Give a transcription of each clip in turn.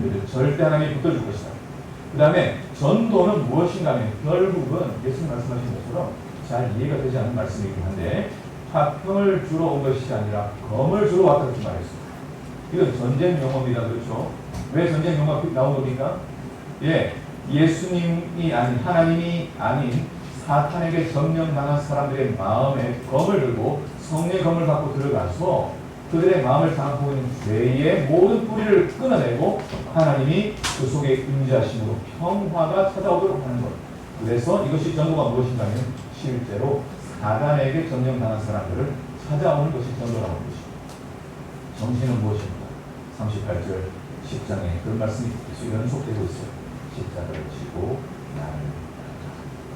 힘들죠. 절대 하나님이 붙어줄 것이다. 그 다음에 전도는 무엇인가 하면 결국은 예수님 말씀하신 것처럼 잘 이해가 되지 않는 말씀이긴 한데 화평을 주러 온 것이 아니라 검을 주러 왔다 그렇게 말했습니다. 이건 전쟁 용어입니다. 그렇죠? 왜 전쟁 용어가 나온 겁니까? 예, 예수님이 아닌 하나님이 아닌 사탄에게 점령당한 사람들의 마음에 검을 들고 성령의 검을 갖고 들어가서 그들의 마음을 담고 있는 죄의 모든 뿌리를 끊어내고 하나님이 그 속에 임재하심으로 평화가 찾아오도록 하는 것. 그래서 이것이 전도가 무엇인가 하면 실제로 사단에게 점령당한 사람들을 찾아오는 것이 전도라는 것입니다. 정신은 무엇입니까? 38절 10장에 그런 말씀이 계속 연속되고 있어요. 십자가를 지고 나를 따르라.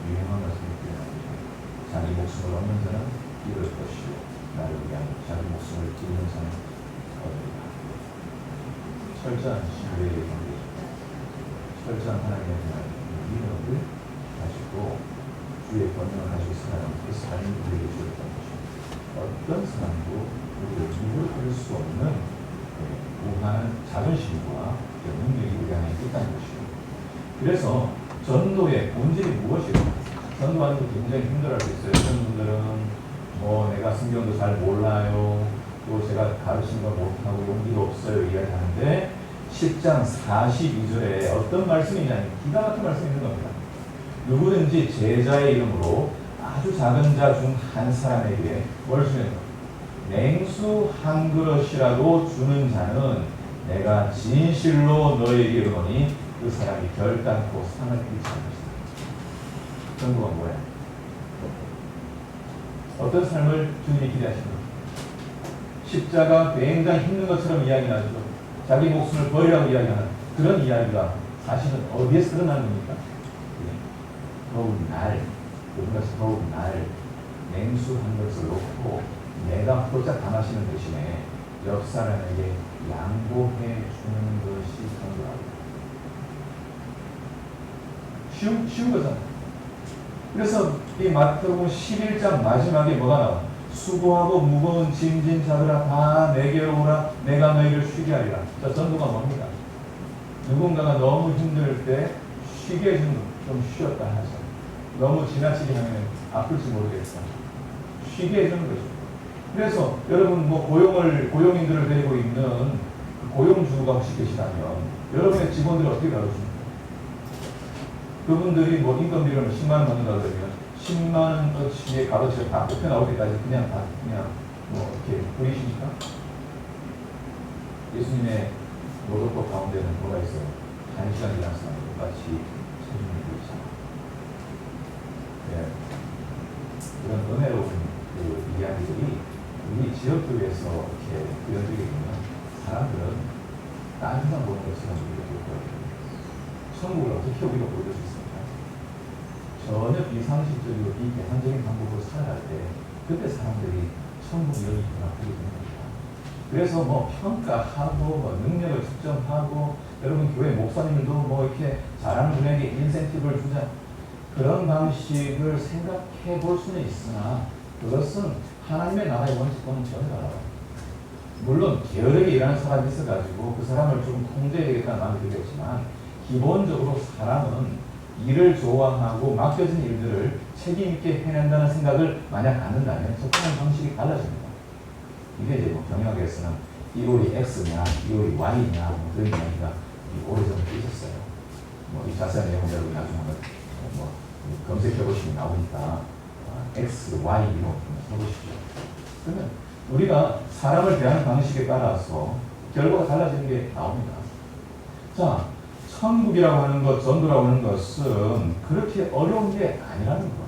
유명한 말씀이고요. 자기 목숨을 얻는 자는 잃을 것이요 나를 위하여 자기 목숨을 잃는 자는 얻으리라. 철저한 신뢰의 관계입니다. 철저한 하나님의 믿음을 가지고 주의 권능을 가지고 살아가는 그 삶이 우리에게 주었다는 것입니다. 어떤 사람도 우리를 누구를 수 없는 무한한 자존심과 능력이 우리 안에 있다는 것이고, 그래서 전도의 본질이 무엇이에요? 전도하는 거 굉장히 힘들어하겠어요. 어떤 분들은 내가 성경도 잘 몰라요. 또 제가 가르치는 걸 못하고 용기도 없어요. 이야기하는데 10장 42절에 어떤 말씀이 있냐면 기가 막힌 말씀이 있는 겁니다. 누구든지 제자의 이름으로 아주 작은 자 중 한 사람에게 뭘 주는 것? 냉수 한 그릇이라도 주는 자는 내가 진실로 너에게 이르노니 그 사람이 결단코 상을 잃지 않을 것이다. 전도가 뭐야? 어떤 삶을 주님이 기대하십니까? 십자가 굉장히 힘든 것처럼 이야기하죠. 자기 목숨을 버리라고 이야기하는 그런 이야기가 사실은 어디에서 드러나는 겁니까? 더욱 날, 더욱 날 냉수 한 것을 놓고 내가 홀짝 다 마시는 대신에 옆 사람에게 양보해 주는 것이 전도라고. 쉬운 거잖아. 그래서 이 마태복음 11장 마지막에 뭐가 나와? 수고하고 무거운 짐진 자들아 다 내게로 오라 내가 너희를 쉬게 하리라. 자, 전도가 뭡니까? 누군가가 너무 힘들 때 쉬게 해주는 거. 좀 쉬었다 하자. 너무 지나치게 하면 아플지 모르겠다. 쉬게 해주는 거죠. 그래서 여러분 고용인들을 데리고 있는 고용주가 혹시 계시다면 여러분의 직원들을 어떻게 다루십니까? 그분들이 인건비를 10만 원 받는다 그러면 10만 원어치의 값어치가 다 뽑혀 나올 때까지 그냥 이렇게 부리십니까? 예수님의 노동법 가운데는 뭐가 있어요? 1시간 일하는 사람 똑같이 책임을 부리잖아. 네. 그런 은혜로운 그 이야기들이 우리 지역교회에서 이렇게 그려지게 되면 사람들은 딴지만 보는 것처럼 우리가 볼 거예요. 천국을 어떻게 우리가 보여줄 수 있습니까? 전혀 비상식적이고 비계산적인 방법으로 살아갈 때 그때 사람들이 천국 여기구나 보게 되는 겁니다. 그래서 평가하고 능력을 측정하고 여러분 교회 목사님들도 이렇게 잘하는 분에게 인센티브를 주자 그런 방식을 생각해 볼 수는 있으나 그것은 하나님의 나라의 원칙과는 전혀 달라요. 물론 게으르게 일하는 사람이 있어가지고 그 사람을 좀 통제해야 되겠다는 마음이 들겠지만 기본적으로 사람은 일을 좋아하고 맡겨진 일들을 책임있게 해낸다는 생각을 만약 갖는다면 접근하는 방식이 달라집니다. 이게 이제 경영학에서는 이올이 X냐 이올이 Y냐 그런 이야기가 오래전부터 있었어요. 이 자세한 내용을 여러분 나중에 한번 검색해보시면 나오니까 X, Y 이로 써보십시오. 그러면 우리가 사람을 대하는 방식에 따라서 결과가 달라지는 게 나옵니다. 자, 천국이라고 하는 것, 전도라고 하는 것은 그렇게 어려운 게 아니라는 거예요.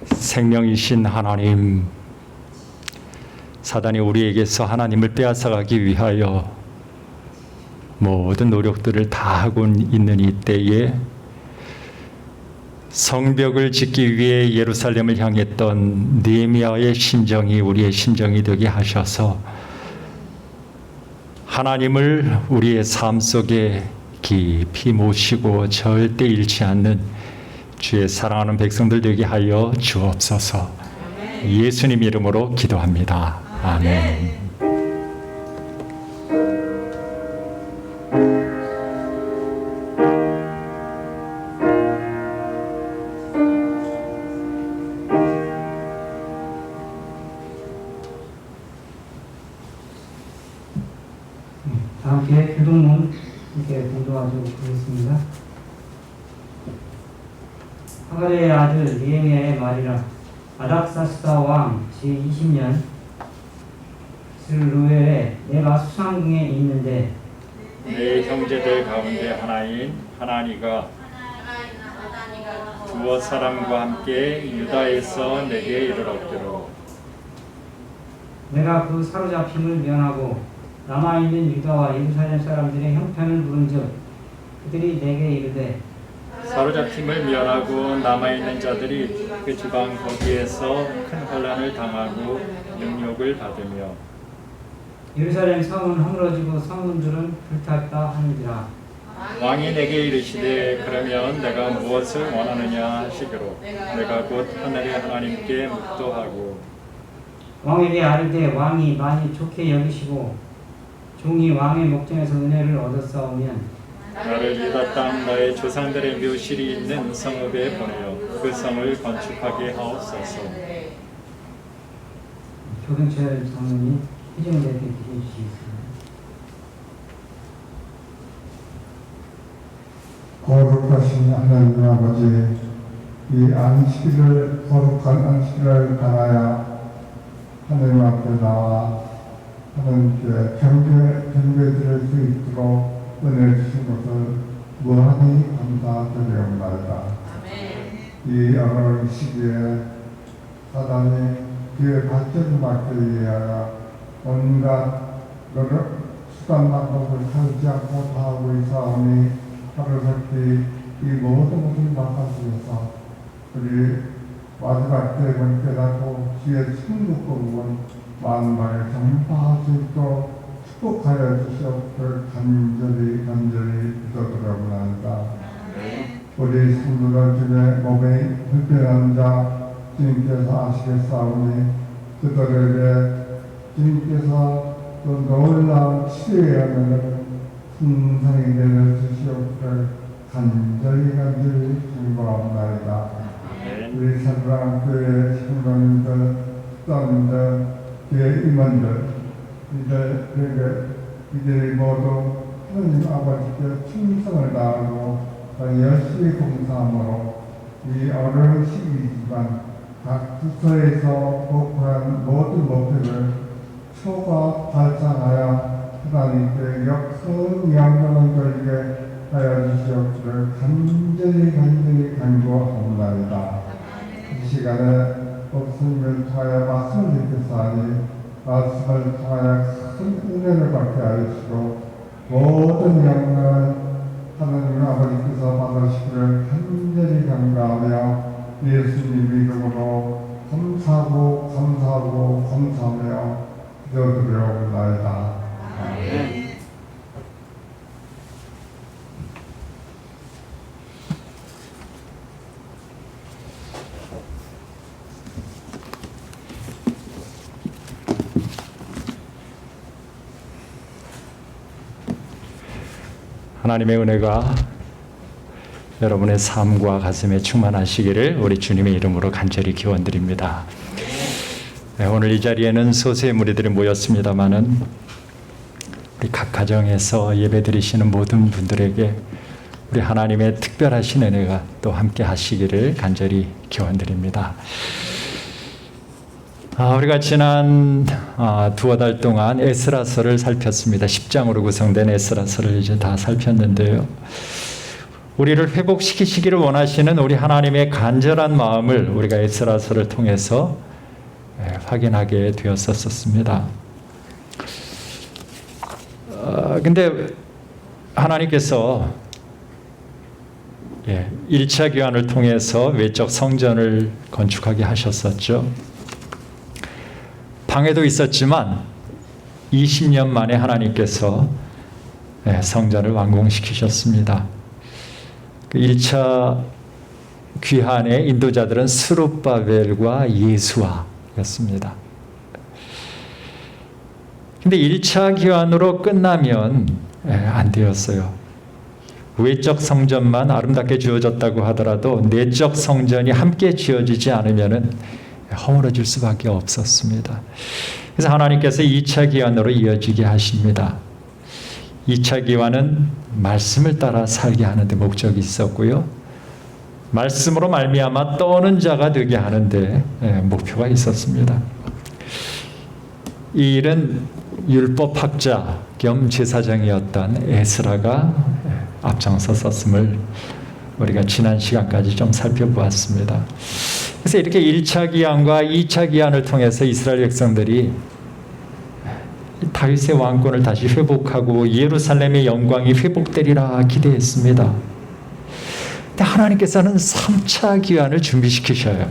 생명이신 하나님, 사단이 우리에게서 하나님을 빼앗아가기 위하여 모든 노력들을 다 하고 있는 이때에 성벽을 짓기 위해 예루살렘을 향했던 느헤미야의 심정이 우리의 심정이 되게 하셔서 하나님을 우리의 삶 속에 깊이 모시고 절대 잃지 않는 주의 사랑하는 백성들 되게 하여 주옵소서. 예수님 이름으로 기도합니다. 아멘. 다 함께 교동문 함께 공동하도록 하겠습니다. 하가랴의 아들 느헤미야의 말이라. 아닥사스다 왕 제20년 스루엘에 내가 수상궁에 있는데 내 형제들 가운데 하나인 하나니가 두어 사람과 함께 유다에서 내게 이르렀기로 내가 그 사로잡힘을 면하고 남아있는 유다와 예루살렘 사람들의 형편을 물은즉 그들이 내게 이르되 사로잡힘을 면하고 남아있는 자들이 그 지방 거기에서 큰 혼란을 당하고 능욕을 받으며 예루살렘 성은 허물어지고 성문들은 불탔다 하는지라. 왕이 내게 이르시되 그러면 내가 무엇을 원하느냐 하시기로 내가 곧 하늘의 하나님께 묵도하고 왕에게 아뢰되 왕이 많이 좋게 여기시고 종이 왕의 목전에서 은혜를 얻었사오면 나를 유다 땅 나의 조상들의 묘실이 있는 성읍에 보내어 그 성을 건축하게 하옵소서. 조경철 장로님 회장님께 기도해 주시겠습니다. 거룩하신 하나님 아버지, 이 안식일을 거룩한 안식일을 당하여 하나님 앞에 나와 하나님께 경배드릴 수 있도록 은혜 주신 것을 무한히 감사드리옵나이다. 이 어려운 시기에 사단이 그의 발전을 막기 위하여 온갖 수단 방법을 살지 않고 다 하고 있사오니 하루살기 이 모든 것을 막아주셔서 우리 마지막 때를 깨닫고 주의 천국 복음은 만방에 전파할 수 있도록 축복하여 주시옵기를 간절히 기도드려옵나이다. 우리 성도들 중에 몸에 불편한 자 주님께서 아시겠사오니 그들에게 주님께서 또 놀라운 치유의 은혜를 풍성히 내려주시옵기를 간절히 중보하옵나이다. 우리 사랑하는 교회 성도님들, 수도님들, 교회 임원들, 이들이 모두 하나님 아버지께 충성을 다하고 열심히 공사함으로 이 어려운 시기이지만 각 부서에서 목표한 모든 목표를 초과 달성하여 하나님께 역큰 영광을 돌리게 하여 주시옵기를 간절히 간구하옵나이다. 이 시간에 목숨을 통하여 말씀을 듣겠사 하니 말씀을 통하여 큰 은혜를 받게 하여 주시고 모든 영광을 하나님 아버지께서 받으시기를 간절히 간구하며 예수님 이름으로 감사하며 기도드려옵나이다. 아멘. 하나님의 은혜가 여러분의 삶과 가슴에 충만하시기를 우리 주님의 이름으로 간절히 기원드립니다. 네, 오늘 이 자리에는 소수의 무리들이 모였습니다마는 우리 각 가정에서 예배드리시는 모든 분들에게 우리 하나님의 특별하신 은혜가 또 함께 하시기를 간절히 기원드립니다. 우리가 지난 두어 달 동안 에스라서를 살폈습니다. 10장으로 구성된 에스라서를 이제 다 살폈는데요. 우리를 회복시키시기를 원하시는 우리 하나님의 간절한 마음을 우리가 에스라서를 통해서 확인하게 되었었습니다. 근데 하나님께서 1차 귀환을 통해서 외적 성전을 건축하게 하셨었죠. 방해도 있었지만 20년 만에 하나님께서 성전을 완공시키셨습니다. 그 1차 귀환의 인도자들은 스룹바벨과 예수아였습니다. 근데 1차 귀환으로 끝나면 안 되었어요. 외적 성전만 아름답게 지어졌다고 하더라도 내적 성전이 함께 지어지지 않으면 허물어질 수밖에 없었습니다. 그래서 하나님께서 2차 귀환으로 이어지게 하십니다. 2차 귀환은 말씀을 따라 살게 하는 데 목적이 있었고요. 말씀으로 말미암아 떠오는 자가 되게 하는 데 목표가 있었습니다. 이 일은 율법학자 겸 제사장이었던 에스라가 앞장섰었음을 우리가 지난 시간까지 좀 살펴보았습니다. 그래서 이렇게 1차 기한과 2차 기한을 통해서 이스라엘 백성들이 다윗의 왕권을 다시 회복하고 예루살렘의 영광이 회복되리라 기대했습니다. 근데 하나님께서는 3차 기한을 준비시키셔요.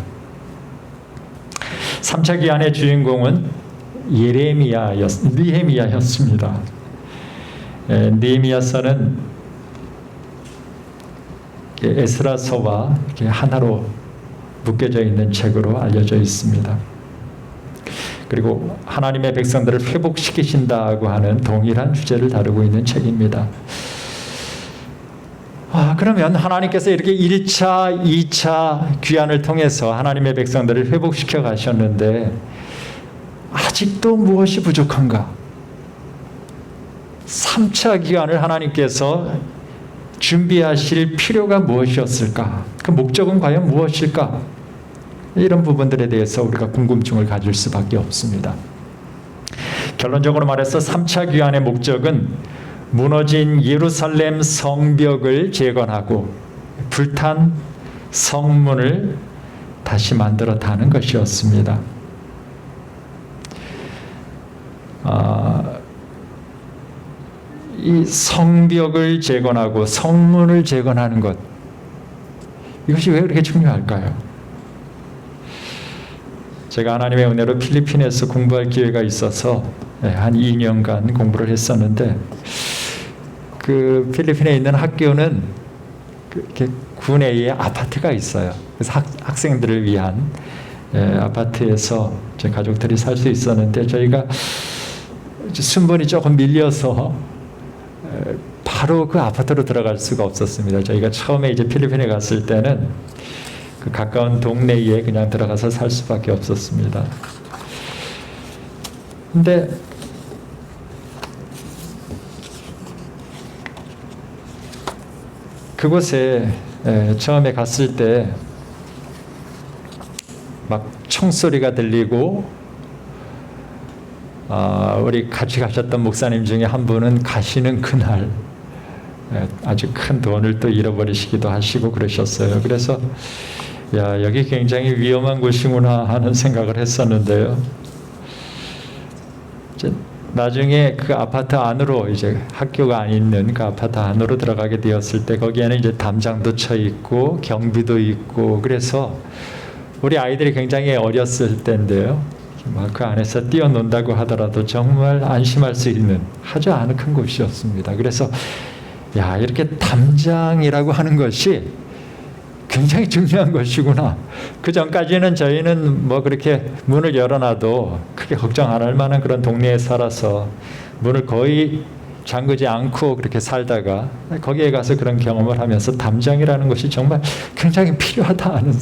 3차 기한의 주인공은 느헤미야였습니다. 느헤미야서는 에스라서와 하나로 묶여져 있는 책으로 알려져 있습니다. 그리고 하나님의 백성들을 회복시키신다고 하는 동일한 주제를 다루고 있는 책입니다. 그러면 하나님께서 이렇게 1차, 2차 귀환을 통해서 하나님의 백성들을 회복시켜 가셨는데 아직도 무엇이 부족한가? 3차 귀환을 하나님께서 준비하실 필요가 무엇이었을까? 그 목적은 과연 무엇일까? 이런 부분들에 대해서 우리가 궁금증을 가질 수밖에 없습니다. 결론적으로 말해서 3차 귀환의 목적은 무너진 예루살렘 성벽을 재건하고 불탄 성문을 다시 만들어 타는 것이었습니다. 이 성벽을 재건하고 성문을 재건하는 것, 이것이 왜 그렇게 중요할까요? 제가 하나님의 은혜로 필리핀에서 공부할 기회가 있어서 한 2년간 공부를 했었는데, 그 필리핀에 있는 학교는 이렇게 구내에 아파트가 있어요. 그래서 학생들을 위한 아파트에서 제 가족들이 살 수 있었는데, 저희가 순번이 조금 밀려서 바로 그 아파트로 들어갈 수가 없었습니다. 저희가 처음에 이제 필리핀에 갔을 때는 그 가까운 동네에 그냥 들어가서 살 수밖에 없었습니다. 근데 그곳에 처음에 갔을 때 막 총소리가 들리고, 우리 같이 가셨던 목사님 중에 한 분은 가시는 그날 아주 큰 돈을 또 잃어버리시기도 하시고 그러셨어요. 그래서 야, 여기 굉장히 위험한 곳이구나 하는 생각을 했었는데요. 이제 나중에 그 아파트 안으로, 이제 학교가 있는 그 아파트 안으로 들어가게 되었을 때 거기에는 이제 담장도 쳐 있고 경비도 있고, 그래서 우리 아이들이 굉장히 어렸을 때인데요. 그 안에서 뛰어논다고 하더라도 정말 안심할 수 있는 아주 아늑한 곳이었습니다. 그래서 야, 이렇게 담장이라고 하는 것이 굉장히 중요한 것이구나. 그 전까지는 저희는 뭐 그렇게 문을 열어놔도 크게 걱정 안 할 만한 그런 동네에 살아서 문을 거의 잠그지 않고 그렇게 살다가 거기에 가서 그런 경험을 하면서 담장이라는 것이 정말 굉장히 필요하다 하는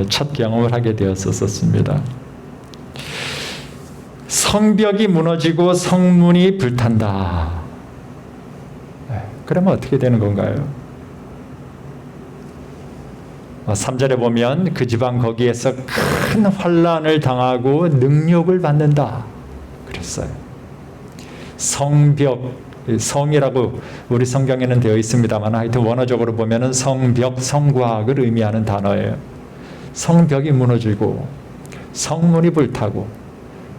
첫 경험을 하게 되었었습니다. 성벽이 무너지고 성문이 불탄다. 그러면 어떻게 되는 건가요? 3절에 보면 그 지방 거기에서 큰 환난을 당하고 능욕을 받는다 그랬어요. 성벽, 성이라고 우리 성경에는 되어 있습니다만 하여튼 원어적으로 보면은 성벽, 성과학을 의미하는 단어예요. 성벽이 무너지고 성문이 불타고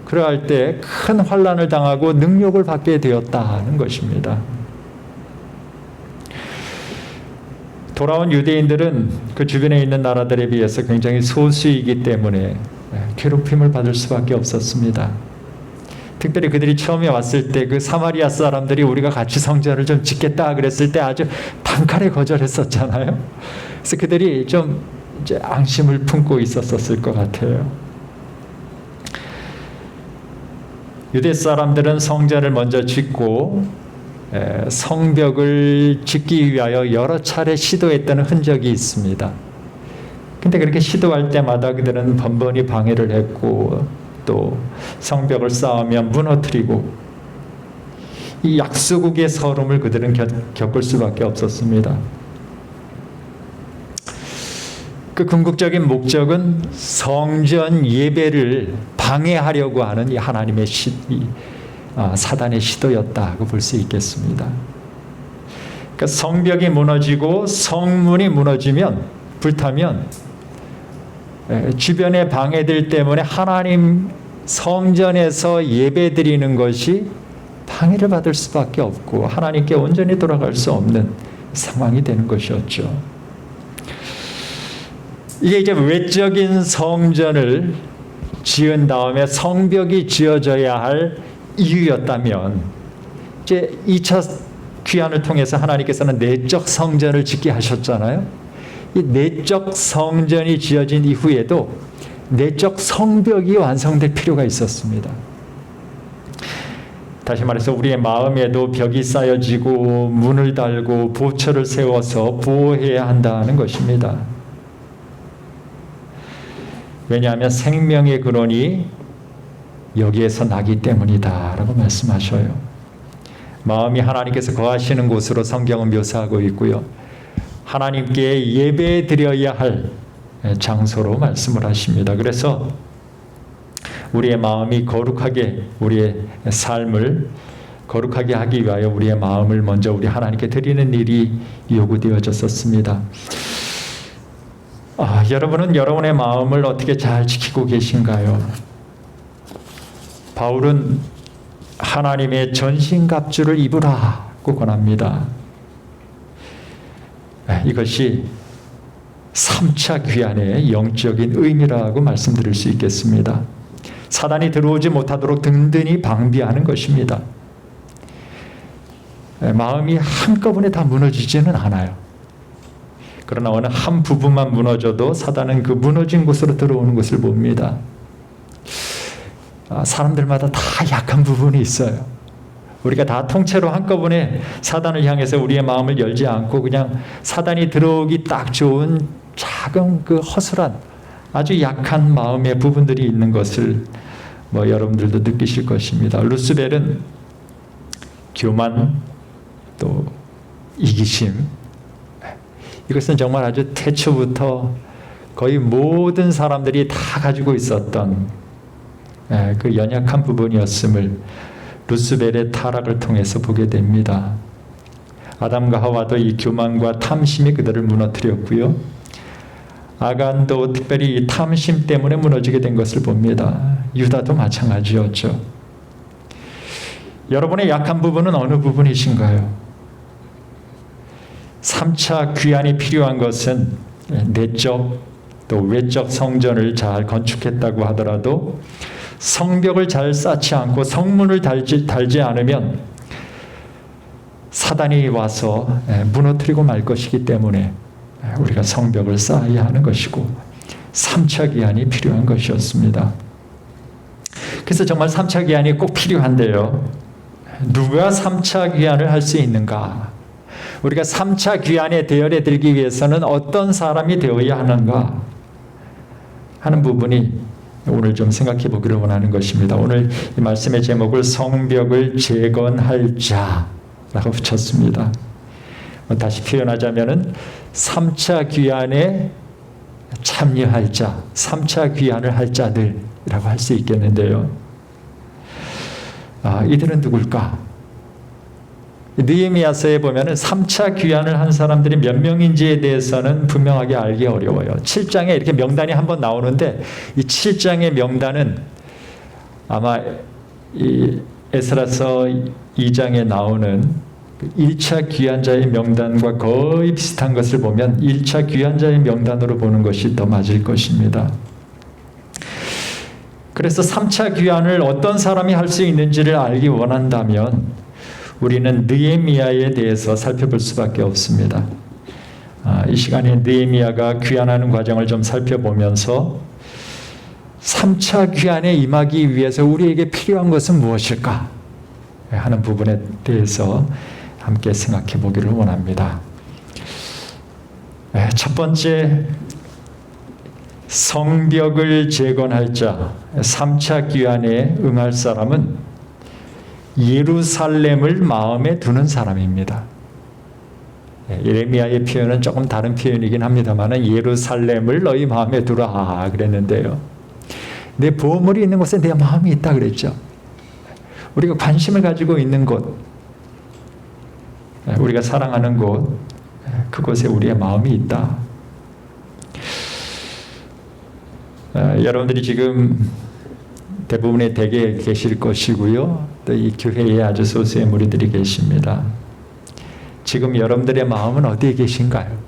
그러할 때 큰 환난을 당하고 능력을 받게 되었다는 것입니다. 돌아온 유대인들은 그 주변에 있는 나라들에 비해서 굉장히 소수이기 때문에 괴롭힘을 받을 수밖에 없었습니다. 특별히 그들이 처음에 왔을 때 그 사마리아 사람들이 우리가 같이 성전을 좀 짓겠다 그랬을 때 아주 단칼에 거절했었잖아요. 그래서 그들이 좀 이제 앙심을 품고 있었을 것 같아요. 유대 사람들은 성전을 먼저 짓고 성벽을 짓기 위하여 여러 차례 시도했다는 흔적이 있습니다. 근데 그렇게 시도할 때마다 그들은 번번이 방해를 했고 또 성벽을 쌓으면 무너뜨리고 이 약소국의 서름을 그들은 겪을 수밖에 없었습니다. 그 궁극적인 목적은 성전 예배를 방해하려고 하는 이 하나님의 사단의 시도였다고 볼 수 있겠습니다. 그러니까 성벽이 무너지고 성문이 무너지면 불타면 주변의 방해들 때문에 하나님 성전에서 예배드리는 것이 방해를 받을 수밖에 없고 하나님께 온전히 돌아갈 수 없는 상황이 되는 것이었죠. 이게 이제 외적인 성전을 지은 다음에 성벽이 지어져야 할 이유였다면 이제 2차 귀환을 통해서 하나님께서는 내적 성전을 짓게 하셨잖아요. 이 내적 성전이 지어진 이후에도 내적 성벽이 완성될 필요가 있었습니다. 다시 말해서 우리의 마음에도 벽이 쌓여지고 문을 달고 보초를 세워서 보호해야 한다는 것입니다. 왜냐하면 생명의 근원이 여기에서 나기 때문이다 라고 말씀하셔요. 마음이 하나님께서 거하시는 곳으로 성경은 묘사하고 있고요. 하나님께 예배 드려야 할 장소로 말씀을 하십니다. 그래서 우리의 마음이 거룩하게 우리의 삶을 거룩하게 하기 위하여 우리의 마음을 먼저 우리 하나님께 드리는 일이 요구되어졌었습니다. 여러분은 여러분의 마음을 어떻게 잘 지키고 계신가요? 바울은 하나님의 전신갑주를 입으라고 권합니다. 이것이 3차 귀환의 영적인 의미라고 말씀드릴 수 있겠습니다. 사단이 들어오지 못하도록 든든히 방비하는 것입니다. 마음이 한꺼번에 다 무너지지는 않아요. 그러나 어느 한 부분만 무너져도 사단은 그 무너진 곳으로 들어오는 것을 봅니다. 사람들마다 다 약한 부분이 있어요. 우리가 다 통째로 한꺼번에 사단을 향해서 우리의 마음을 열지 않고 그냥 사단이 들어오기 딱 좋은 작은 그 허술한 아주 약한 마음의 부분들이 있는 것을 여러분들도 느끼실 것입니다. 루스벨은 교만 또 이기심 이것은 정말 아주 태초부터 거의 모든 사람들이 다 가지고 있었던 그 연약한 부분이었음을 루스벨의 타락을 통해서 보게 됩니다. 아담과 하와도 이 교만과 탐심이 그들을 무너뜨렸고요. 아간도 특별히 이 탐심 때문에 무너지게 된 것을 봅니다. 유다도 마찬가지였죠. 여러분의 약한 부분은 어느 부분이신가요? 3차 귀환이 필요한 것은 내적 또 외적 성전을 잘 건축했다고 하더라도 성벽을 잘 쌓지 않고 성문을 달지 않으면 사단이 와서 무너뜨리고 말 것이기 때문에 우리가 성벽을 쌓아야 하는 것이고 3차 귀환이 필요한 것이었습니다. 그래서 정말 3차 귀환이 꼭 필요한데요. 누가 3차 귀환을 할 수 있는가? 우리가 3차 귀환의 대열에 들기 위해서는 어떤 사람이 되어야 하는가 하는 부분이 오늘 좀 생각해 보기를 원하는 것입니다. 오늘 이 말씀의 제목을 성벽을 재건할 자라고 붙였습니다. 다시 표현하자면은 3차 귀환에 참여할 자, 3차 귀환을 할 자들이라고 할 수 있겠는데요. 이들은 누굴까? 느헤미야서에 보면은 3차 귀환을 한 사람들이 몇 명인지에 대해서는 분명하게 알기 어려워요. 7장에 이렇게 명단이 한번 나오는데 이 7장의 명단은 아마 이 에스라서 2장에 나오는 1차 귀환자의 명단과 거의 비슷한 것을 보면 1차 귀환자의 명단으로 보는 것이 더 맞을 것입니다. 그래서 3차 귀환을 어떤 사람이 할 수 있는지를 알기 원한다면 우리는 느헤미야에 대해서 살펴볼 수밖에 없습니다. 이 시간에 느헤미야가 귀환하는 과정을 좀 살펴보면서 3차 귀환에 임하기 위해서 우리에게 필요한 것은 무엇일까 하는 부분에 대해서 함께 생각해 보기를 원합니다. 첫 번째, 성벽을 재건할 자, 3차 귀환에 응할 사람은 예루살렘을 마음에 두는 사람입니다. 예레미야의 표현은 조금 다른 표현이긴 합니다만 예루살렘을 너희 마음에 두라 그랬는데요. 내 보물이 있는 곳에 내 마음이 있다 그랬죠. 우리가 관심을 가지고 있는 곳, 우리가 사랑하는 곳, 그곳에 우리의 마음이 있다. 여러분들이 지금 대부분의 댁에 계실 것이고요. 또 이 교회에 아주 소수의 무리들이 계십니다. 지금 여러분들의 마음은 어디에 계신가요?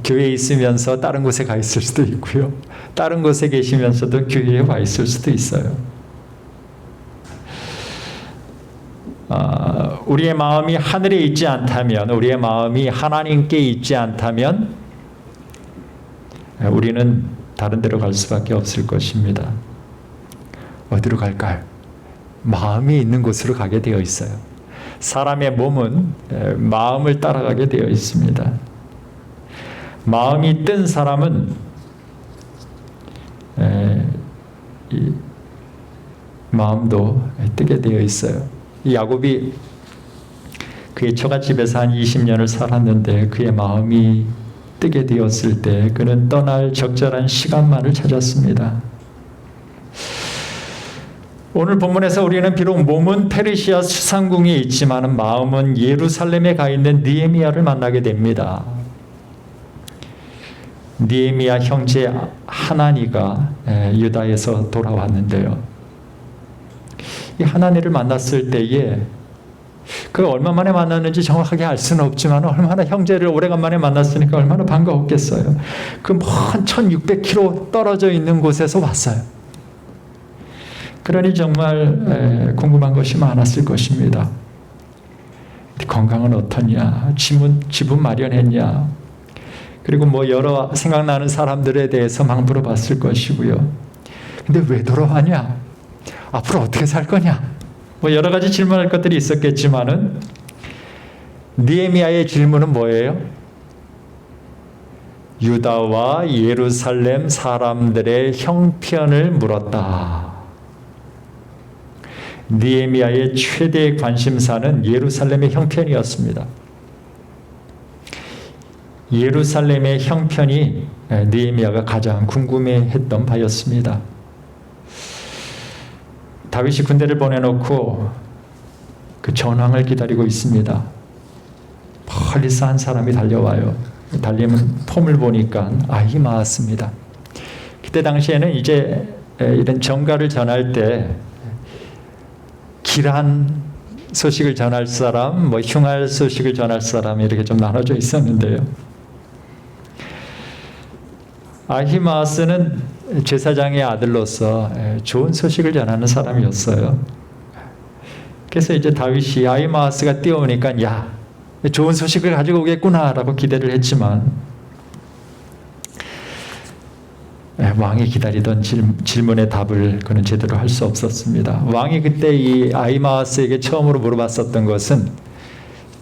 교회에 있으면서 다른 곳에 가 있을 수도 있고요. 다른 곳에 계시면서도 교회에 와 있을 수도 있어요. 우리의 마음이 하늘에 있지 않다면, 우리의 마음이 하나님께 있지 않다면 우리는 다른 데로 갈 수밖에 없을 것입니다. 어디로 갈까요? 마음이 있는 곳으로 가게 되어 있어요. 사람의 몸은 마음을 따라가게 되어 있습니다. 마음이 뜬 사람은 이 마음도 뜨게 되어 있어요. 이 야곱이 그의 처갓집에서 한 20년을 살았는데 그의 마음이 뜨게 되었을 때 그는 떠날 적절한 시간만을 찾았습니다. 오늘 본문에서 우리는 비록 몸은 페르시아 수상궁에 있지만 마음은 예루살렘에 가 있는 느헤미야를 만나게 됩니다. 느헤미야 형제 하나니가 유다에서 돌아왔는데요. 이 하나니를 만났을 때에 그가 얼마 만에 만났는지 정확하게 알 수는 없지만 얼마나 형제를 오래간만에 만났으니까 얼마나 반가웠겠어요. 그 먼 1600km 떨어져 있는 곳에서 왔어요. 그러니 정말 궁금한 것이 많았을 것입니다. 건강은 어떠냐? 집은 마련했냐? 그리고 뭐 여러 생각나는 사람들에 대해서 막 물어봤을 것이고요. 근데 왜 돌아왔냐? 앞으로 어떻게 살 거냐? 뭐 여러 가지 질문할 것들이 있었겠지만은 느헤미야의 질문은 뭐예요? 유다와 예루살렘 사람들의 형편을 물었다. 느헤미야의 최대 관심사는 예루살렘의 형편이었습니다. 예루살렘의 형편이 느헤미야가 가장 궁금해했던 바였습니다. 다윗이 군대를 보내놓고 그 전황을 기다리고 있습니다. 멀리서 한 사람이 달려와요. 달리면 폼을 보니까 아히마아스입니다. 그때 당시에는 이제 이런 정가를 전할 때 길한 소식을 전할 사람, 뭐 흉할 소식을 전할 사람 이렇게 좀 나눠져 있었는데요. 아히마아스는 제사장의 아들로서 좋은 소식을 전하는 사람이었어요. 그래서 이제 다윗이 아히마아스가 뛰어오니까 야, 좋은 소식을 가지고 오겠구나라고 기대를 했지만 왕이 기다리던 질문의 답을 그는 제대로 할 수 없었습니다. 왕이 그때 이 아히마아스에게 처음으로 물어봤었던 것은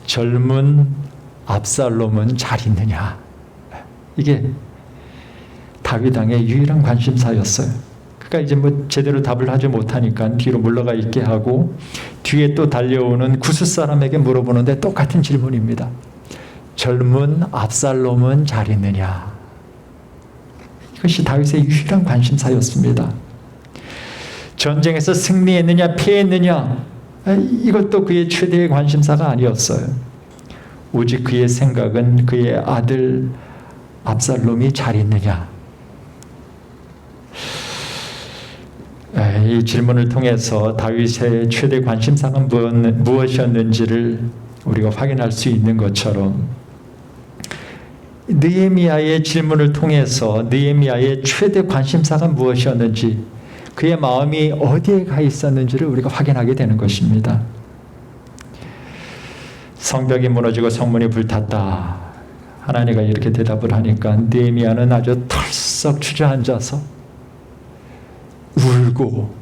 젊은 압살롬은 잘 있느냐? 이게 다윗 왕의 유일한 관심사였어요. 그러니까 이제 뭐 제대로 답을 하지 못하니까 뒤로 물러가 있게 하고 뒤에 또 달려오는 구스 사람에게 물어보는데 똑같은 질문입니다. 젊은 압살롬은 잘 있느냐? 이것이 다윗의 유일한 관심사였습니다. 전쟁에서 승리했느냐 피했느냐 이것도 그의 최대의 관심사가 아니었어요. 오직 그의 생각은 그의 아들 압살롬이 잘 있느냐. 이 질문을 통해서 다윗의 최대 관심사가 무엇이었는지를 우리가 확인할 수 있는 것처럼 느헤미야의 질문을 통해서 느헤미야의 최대 관심사가 무엇이었는지, 그의 마음이 어디에 가 있었는지를 우리가 확인하게 되는 것입니다. 성벽이 무너지고 성문이 불탔다. 하나님가 이렇게 대답을 하니까 느헤미야는 아주 털썩 주저앉아서 울고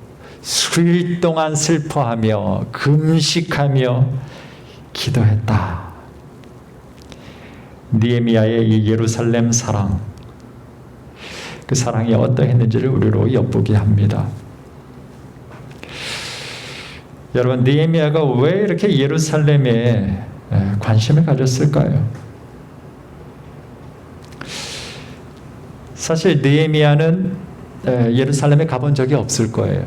수일 동안 슬퍼하며 금식하며 기도했다. 느헤미야의 이 예루살렘 사랑, 그 사랑이 어떠했는지를 우리로 엿보게 합니다. 여러분, 느헤미야가 왜 이렇게 예루살렘에 관심을 가졌을까요? 사실 느헤미야는 예루살렘에 가본 적이 없을 거예요.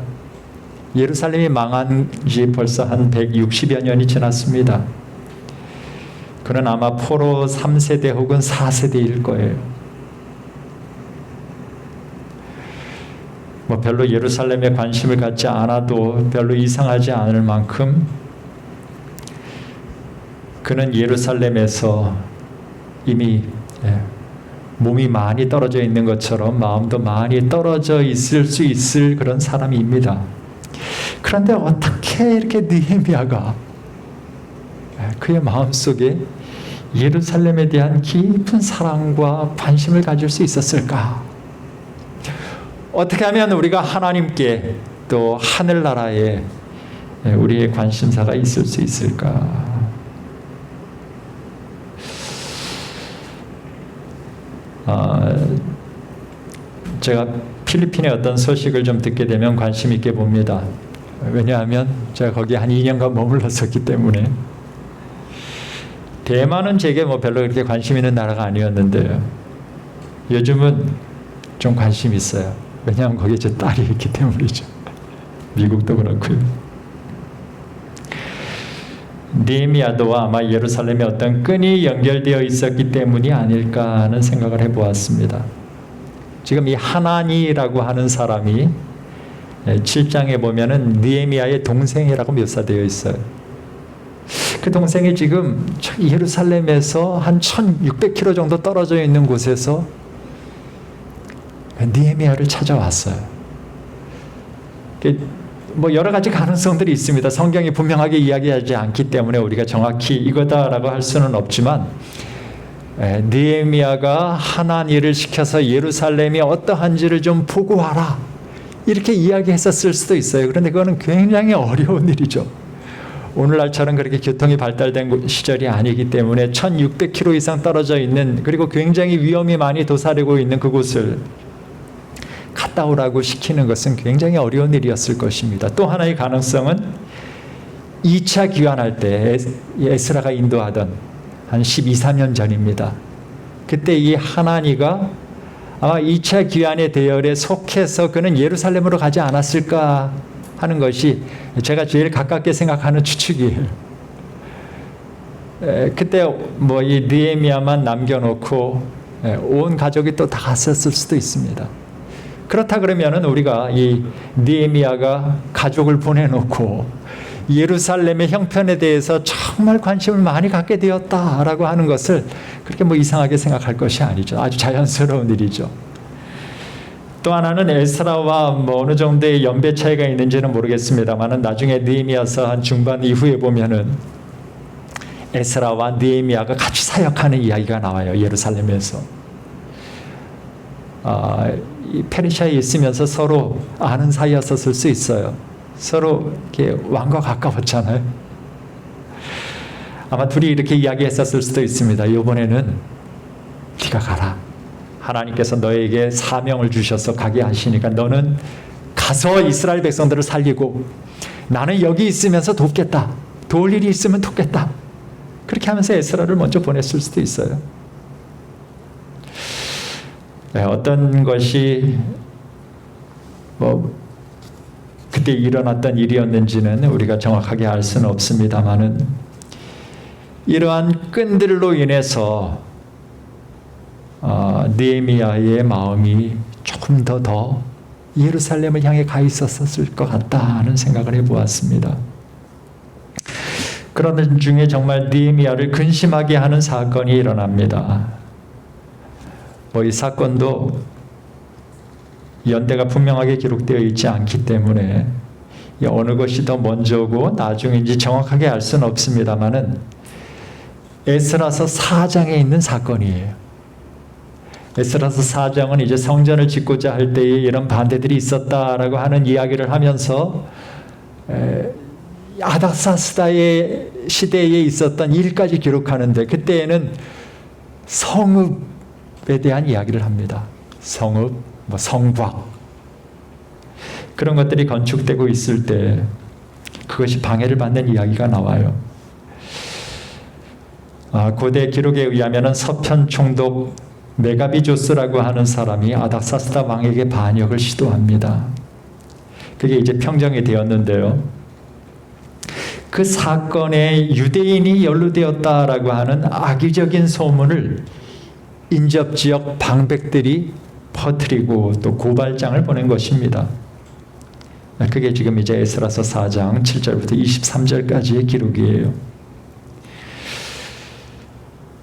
예루살렘이 망한 지 벌써 한 160여 년이 지났습니다. 그는 아마 포로 3세대 혹은 4세대일 거예요. 별로 예루살렘에 관심을 갖지 않아도 별로 이상하지 않을 만큼 그는 예루살렘에서 이미 몸이 많이 떨어져 있는 것처럼 마음도 많이 떨어져 있을 수 있을 그런 사람입니다. 그런데 어떻게 이렇게 느헤미야가 그의 마음속에 예루살렘에 대한 깊은 사랑과 관심을 가질 수 있었을까? 어떻게 하면 우리가 하나님께 또 하늘나라에 우리의 관심사가 있을 수 있을까? 제가 필리핀의 어떤 소식을 좀 듣게 되면 관심 있게 봅니다. 왜냐하면 제가 거기 한 2년간 머물렀었기 때문에. 대만은 제게 별로 그렇게 관심 있는 나라가 아니었는데요. 요즘은 좀 관심 있어요. 왜냐하면 거기에 제 딸이 있기 때문이죠. 미국도 그렇고요. 느헤미야도 아마 예루살렘에 어떤 끈이 연결되어 있었기 때문이 아닐까 하는 생각을 해보았습니다. 지금 이 하나니라고 하는 사람이 7장에 보면은 느헤미야의 동생이라고 묘사되어 있어요. 그 동생이 지금 예루살렘에서 한 1600km 정도 떨어져 있는 곳에서 느헤미야를 찾아왔어요. 여러 가지 가능성들이 있습니다. 성경이 분명하게 이야기하지 않기 때문에 우리가 정확히 이거다라고 할 수는 없지만, 느헤미야가 하나니를 시켜서 예루살렘이 어떠한지를 좀 보고 와라, 이렇게 이야기했었을 수도 있어요. 그런데 그거는 굉장히 어려운 일이죠. 오늘날처럼 그렇게 교통이 발달된 시절이 아니기 때문에 1600km 이상 떨어져 있는, 그리고 굉장히 위험이 많이 도사리고 있는 그곳을 갔다 오라고 시키는 것은 굉장히 어려운 일이었을 것입니다. 또 하나의 가능성은 2차 귀환할 때 에스라가 인도하던 한 12, 13년 전입니다. 그때 이 하나니가 아마 2차 귀환의 대열에 속해서 그는 예루살렘으로 가지 않았을까 하는 것이 제가 제일 가깝게 생각하는 추측이에요. 그때 이 느헤미야만 남겨놓고 온 가족이 또 다 갔었을 수도 있습니다. 그렇다 그러면은 우리가 이 느헤미야가 가족을 보내놓고 예루살렘의 형편에 대해서 정말 관심을 많이 갖게 되었다라고 하는 것을 그렇게 이상하게 생각할 것이 아니죠. 아주 자연스러운 일이죠. 또 하나는 에스라와 어느 정도의 연배 차이가 있는지는 모르겠습니다만은 나중에 느헤미야서 한 중반 이후에 보면은 에스라와 느헤미야가 같이 사역하는 이야기가 나와요. 예루살렘에서. 페르시아에 있으면서 서로 아는 사이였을 수 있어요. 서로 이렇게 왕과 가까웠잖아요. 아마 둘이 이렇게 이야기했었을 수도 있습니다. 이번에는 네가 가라. 하나님께서 너에게 사명을 주셔서 가게 하시니까 너는 가서 이스라엘 백성들을 살리고 나는 여기 있으면서 돕겠다. 도울 일이 있으면 돕겠다. 그렇게 하면서 에스라를 먼저 보냈을 수도 있어요. 어떤 것이 그때 시대에 일어났던 일이었는지는 우리가 정확하게 알 수는 없습니다만은 이러한 끈들로 인해서 느헤미야의 마음이 조금 더 예루살렘을 향해 가 있었을 것 같다는 생각을 해보았습니다. 그러던 중에 정말 느헤미야를 근심하게 하는 사건이 일어납니다. 이 사건도 연대가 분명하게 기록되어 있지 않기 때문에 어느 것이 더 먼저고 나중인지 정확하게 알 수는 없습니다만은 에스라서 4장에 있는 사건이에요. 에스라서 4장은 이제 성전을 짓고자 할 때에 이런 반대들이 있었다라고 하는 이야기를 하면서 아닥사스다의 시대에 있었던 일까지 기록하는데 그때에는 성읍에 대한 이야기를 합니다. 성읍, 성곽 그런 것들이 건축되고 있을 때 그것이 방해를 받는 이야기가 나와요. 고대 기록에 의하면 서편 총독 메가비조스라고 하는 사람이 아닥사스다 왕에게 반역을 시도합니다. 그게 이제 평정이 되었는데요. 그 사건에 유대인이 연루되었다라고 하는 악의적인 소문을 인접지역 방백들이 퍼뜨리고 또 고발장을 보낸 것입니다. 그게 지금 이제 에스라서 4장 7절부터 23절까지의 기록이에요.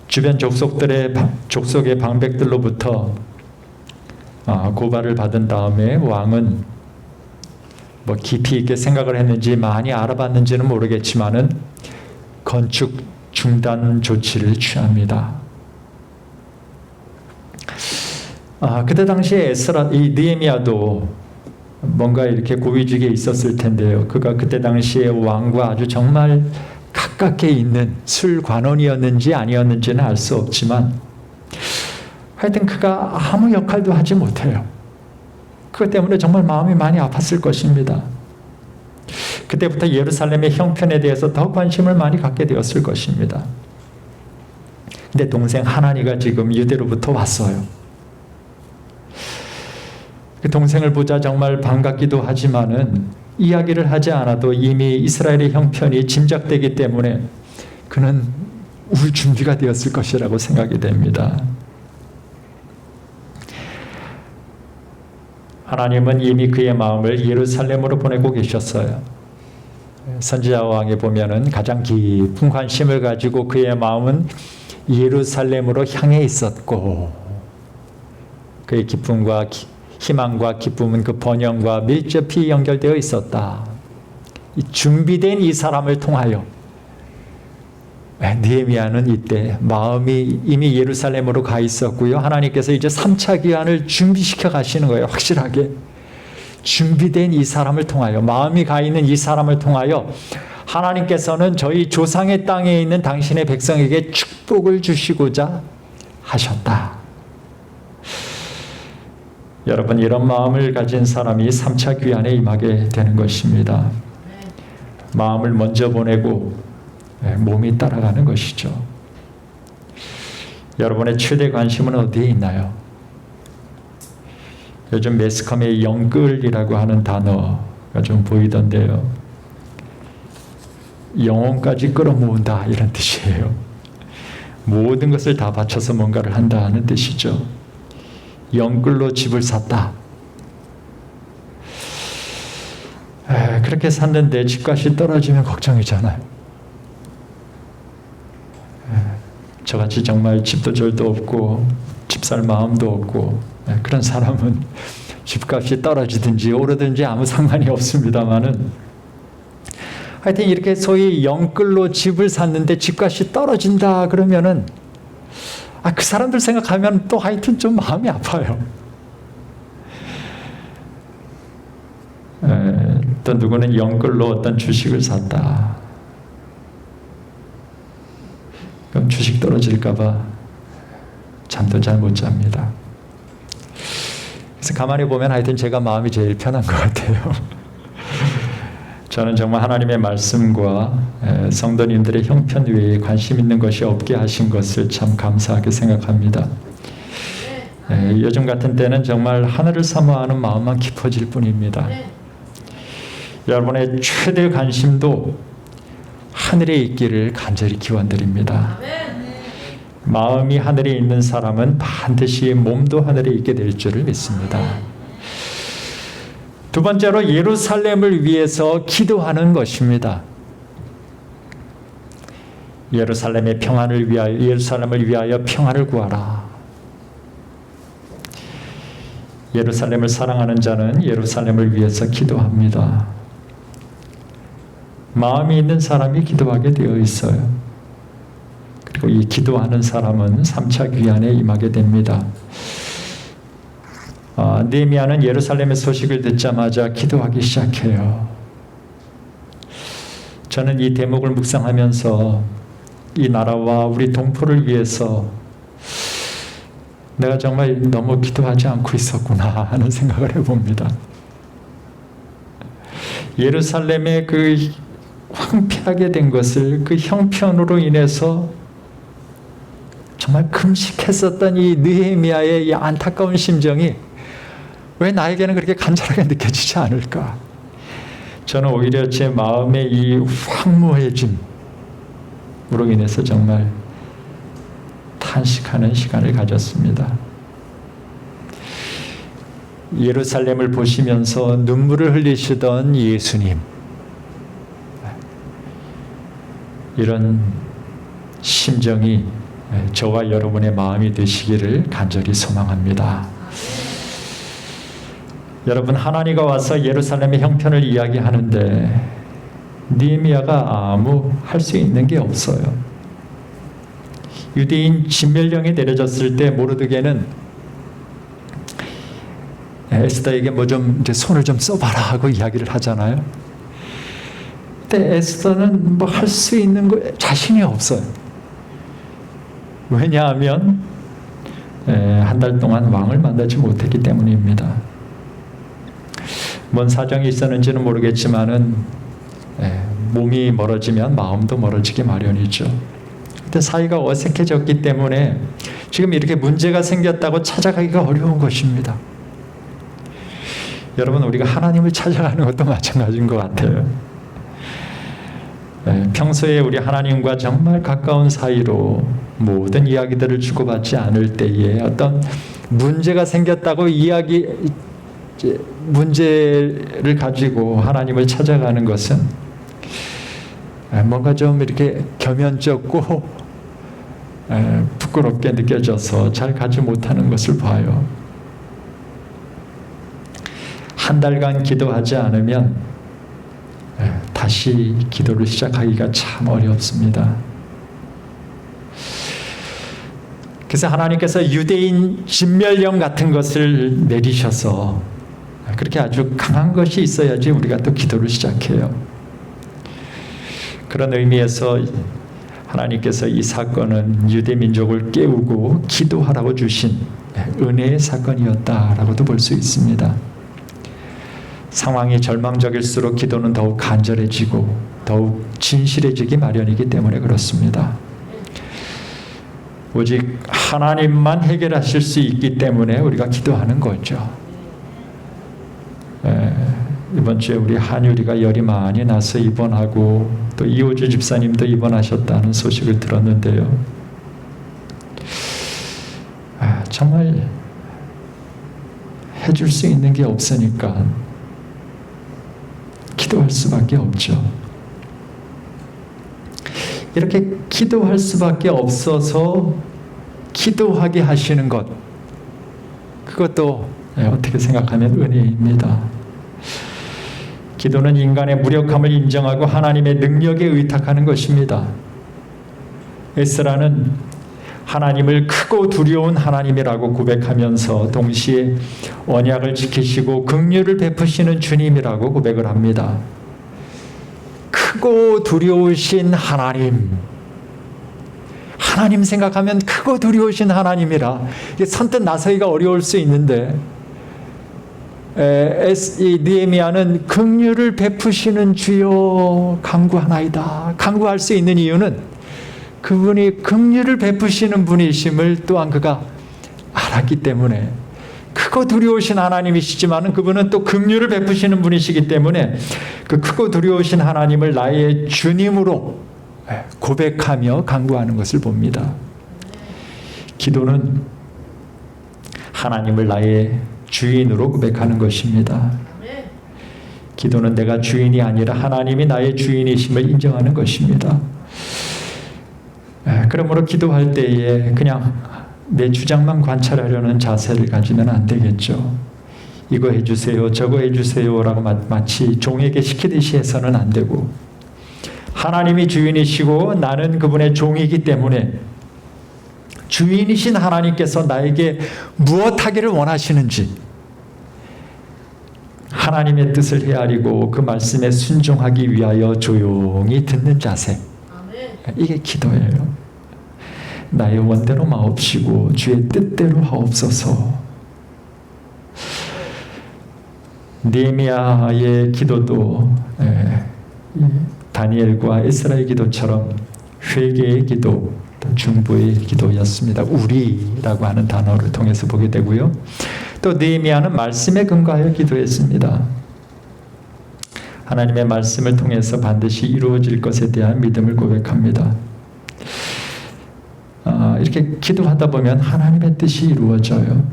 주변 족속의 방백들로부터 고발을 받은 다음에 왕은 깊이 있게 생각을 했는지 많이 알아봤는지는 모르겠지만은 건축 중단 조치를 취합니다. 그때 당시에 이 느헤미야도 뭔가 이렇게 고위직에 있었을 텐데요. 그가 그때 당시에 왕과 아주 정말 가깝게 있는 술관원이었는지 아니었는지는 알 수 없지만 하여튼 그가 아무 역할도 하지 못해요. 그것 때문에 정말 마음이 많이 아팠을 것입니다. 그때부터 예루살렘의 형편에 대해서 더 관심을 많이 갖게 되었을 것입니다. 근데 동생 하나니가 지금 유대로부터 왔어요. 그 동생을 보자 정말 반갑기도 하지만은 이야기를 하지 않아도 이미 이스라엘의 형편이 짐작되기 때문에 그는 울 준비가 되었을 것이라고 생각이 됩니다. 하나님은 이미 그의 마음을 예루살렘으로 보내고 계셨어요. 선지자 왕에 보면은 가장 깊은 관심을 가지고 그의 마음은 예루살렘으로 향해 있었고 그의 기쁨과 희망과 기쁨은 그 번영과 밀접히 연결되어 있었다. 준비된 이 사람을 통하여 느헤미야는 이때 마음이 이미 예루살렘으로 가 있었고요. 하나님께서 이제 3차 기한을 준비시켜 가시는 거예요. 확실하게. 준비된 이 사람을 통하여 마음이 가 있는 이 사람을 통하여 하나님께서는 저희 조상의 땅에 있는 당신의 백성에게 축복을 주시고자 하셨다. 여러분 이런 마음을 가진 사람이 3차 귀환에 임하게 되는 것입니다. 마음을 먼저 보내고 몸이 따라가는 것이죠. 여러분의 최대 관심은 어디에 있나요? 요즘 매스컴에 영끌이라고 하는 단어가 좀 보이던데요. 영혼까지 끌어모은다 이런 뜻이에요. 모든 것을 다 바쳐서 뭔가를 한다는 뜻이죠. 영끌로 집을 샀다. 그렇게 샀는데 집값이 떨어지면 걱정이잖아요. 저같이 정말 집도 절도 없고 집 살 마음도 없고 그런 사람은 집값이 떨어지든지 오르든지 아무 상관이 없습니다만은 하여튼 이렇게 소위 영끌로 집을 샀는데 집값이 떨어진다 그러면은 그 사람들 생각하면 또 하여튼 좀 마음이 아파요. 또 누구는 영끌로 어떤 주식을 샀다. 그럼 주식 떨어질까봐 잠도 잘 못 잡니다. 그래서 가만히 보면 하여튼 제가 마음이 제일 편한 것 같아요. 저는 정말 하나님의 말씀과 성도님들의 형편 외에 관심 있는 것이 없게 하신 것을 참 감사하게 생각합니다. 요즘 같은 때는 정말 하늘을 사모하는 마음만 깊어질 뿐입니다. 여러분의 최대 관심도 하늘에 있기를 간절히 기원드립니다. 마음이 하늘에 있는 사람은 반드시 몸도 하늘에 있게 될 줄을 믿습니다. 두 번째로 예루살렘을 위해서 기도하는 것입니다. 예루살렘의 평안을 위하여, 예루살렘을 위하여 평안을 구하라. 예루살렘을 사랑하는 자는 예루살렘을 위해서 기도합니다. 마음이 있는 사람이 기도하게 되어 있어요. 그리고 이 기도하는 사람은 3차 귀환에 임하게 됩니다. 느헤미야는 예루살렘의 소식을 듣자마자 기도하기 시작해요. 저는 이 대목을 묵상하면서 이 나라와 우리 동포를 위해서 내가 정말 너무 기도하지 않고 있었구나 하는 생각을 해봅니다. 예루살렘의 그 황폐하게 된 것을 그 형편으로 인해서 정말 금식했었던 이 느헤미야의 이 안타까운 심정이 왜 나에게는 그렇게 간절하게 느껴지지 않을까? 저는 오히려 제 마음의 이 황무해짐으로 인해서 정말 탄식하는 시간을 가졌습니다. 예루살렘을 보시면서 눈물을 흘리시던 예수님, 이런 심정이 저와 여러분의 마음이 되시기를 간절히 소망합니다. 여러분, 하나니가 와서 예루살렘의 형편을 이야기하는데 느헤미야가 아무 할 수 있는 게 없어요. 유대인 진멸령이 내려졌을 때 모르드게는 에스더에게 뭐 좀 손을 좀 써봐라 하고 이야기를 하잖아요. 근데 에스더는 뭐 할 수 있는 거 자신이 없어요. 왜냐하면 한 달 동안 왕을 만나지 못했기 때문입니다. 뭔 사정이 있었는지는 모르겠지만은 몸이 멀어지면 마음도 멀어지기 마련이죠. 근데 사이가 어색해졌기 때문에 지금 이렇게 문제가 생겼다고 찾아가기가 어려운 것입니다. 여러분, 우리가 하나님을 찾아가는 것도 마찬가지인 것 같아요. 평소에 우리 하나님과 정말 가까운 사이로 모든 이야기들을 주고받지 않을 때에 어떤 문제가 생겼다고 문제를 가지고 하나님을 찾아가는 것은 뭔가 좀 이렇게 겸연쩍고 부끄럽게 느껴져서 잘 가지 못하는 것을 봐요. 한 달간 기도하지 않으면 다시 기도를 시작하기가 참 어렵습니다. 그래서 하나님께서 유대인 진멸령 같은 것을 내리셔서 그렇게 아주 강한 것이 있어야지 우리가 또 기도를 시작해요. 그런 의미에서 하나님께서 이 사건은 유대 민족을 깨우고 기도하라고 주신 은혜의 사건이었다라고도 볼 수 있습니다. 상황이 절망적일수록 기도는 더욱 간절해지고 더욱 진실해지기 마련이기 때문에 그렇습니다. 오직 하나님만 해결하실 수 있기 때문에 우리가 기도하는 거죠. 이번 주에 우리 한유리가 열이 많이 나서 입원하고 또 이호주 집사님도 입원하셨다는 소식을 들었는데요. 정말 해줄 수 있는 게 없으니까 기도할 수밖에 없죠. 이렇게 기도할 수밖에 없어서 기도하게 하시는 것, 그것도 어떻게 생각하면 은혜입니다. 기도는 인간의 무력함을 인정하고 하나님의 능력에 의탁하는 것입니다. 에스라는 하나님을 크고 두려운 하나님이라고 고백하면서 동시에 언약을 지키시고 긍휼을 베푸시는 주님이라고 고백을 합니다. 크고 두려우신 하나님, 하나님 생각하면 크고 두려우신 하나님이라 선뜻 나서기가 어려울 수 있는데 이 느헤미야는 긍휼을 베푸시는 주여 간구하나이다. 간구할 수 있는 이유는 그분이 긍휼을 베푸시는 분이심을 또한 그가 알았기 때문에 그 크고 두려우신 하나님이시지만 그분은 또 긍휼을 베푸시는 분이시기 때문에 그 크고 두려우신 하나님을 나의 주님으로 고백하며 간구하는 것을 봅니다. 기도는 하나님을 나의 주인으로 고백하는 것입니다. 기도는 내가 주인이 아니라 하나님이 나의 주인이심을 인정하는 것입니다. 그러므로 기도할 때에 그냥 내 주장만 관찰하려는 자세를 가지면 안 되겠죠. 이거 해주세요, 저거 해주세요라고 마치 종에게 시키듯이 해서는 안 되고, 하나님이 주인이시고 나는 그분의 종이기 때문에 주인이신 하나님께서 나에게 무엇 하기를 원하시는지 하나님의 뜻을 헤아리고 그 말씀에 순종하기 위하여 조용히 듣는 자세. 이게 기도예요. 나의 원대로 마옵시고 주의 뜻대로 하옵소서. 느헤미야의 기도도 다니엘과 에스라의 기도처럼 회개의 기도, 중보의 기도였습니다. 우리라고 하는 단어를 통해서 보게 되고요. 또 느헤미야는 말씀에 근거하여 기도했습니다. 하나님의 말씀을 통해서 반드시 이루어질 것에 대한 믿음을 고백합니다. 이렇게 기도하다 보면 하나님의 뜻이 이루어져요.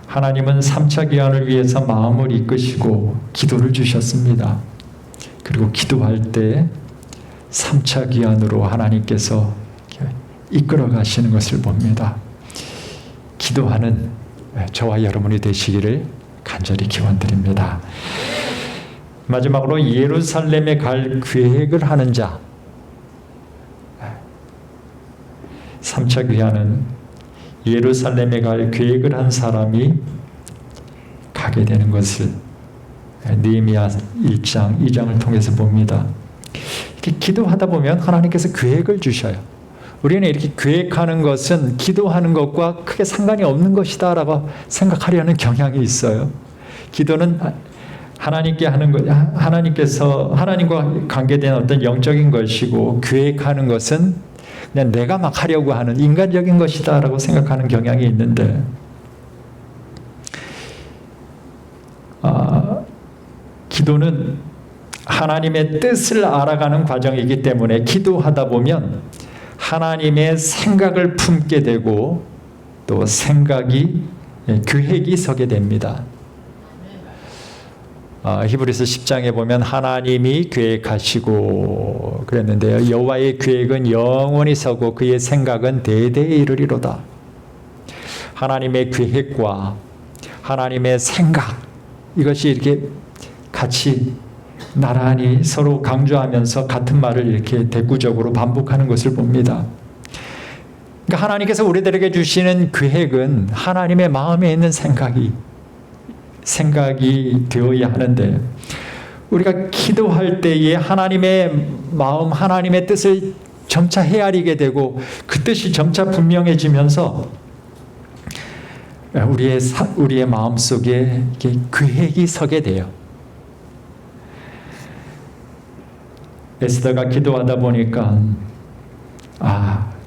하나님은 3차 기한을 위해서 마음을 이끄시고 기도를 주셨습니다. 그리고 기도할 때 3차 기한으로 하나님께서 이끌어 가시는 것을 봅니다. 기도하는 저와 여러분이 되시기를 간절히 기원드립니다. 마지막으로 예루살렘에 갈 계획을 하는 자. 3차 귀환은 예루살렘에 갈 계획을 한 사람이 가게 되는 것을 느헤미야 1장, 2장을 통해서 봅니다. 이렇게 기도하다 보면 하나님께서 계획을 주셔요. 우리는 이렇게 계획하는 것은 기도하는 것과 크게 상관이 없는 것이다 라고 생각하려는 경향이 있어요. 기도는 하나님께 하는 것, 하나님께서 하나님과 관계된 어떤 영적인 것이고, 계획하는 것은 그냥 내가 막 하려고 하는 인간적인 것이다 라고 생각하는 경향이 있는데, 기도는 하나님의 뜻을 알아가는 과정이기 때문에 기도하다 보면 하나님의 생각을 품게 되고 또 생각이, 계획이 서게 됩니다. 히브리서 10장에 보면 하나님이 계획하시고 그랬는데요. 여호와의 계획은 영원히 서고 그의 생각은 대대에 이르리로다. 하나님의 계획과 하나님의 생각, 이것이 이렇게 같이 나란히 서로 강조하면서 같은 말을 이렇게 대구적으로 반복하는 것을 봅니다. 그러니까 하나님께서 우리들에게 주시는 계획은 하나님의 마음에 있는 생각이 되어야 하는데, 우리가 기도할 때에 하나님의 마음, 하나님의 뜻을 점차 헤아리게 되고 그 뜻이 점차 분명해지면서 우리의 마음속에 계획이 서게 돼요. 에스더가 기도하다 보니까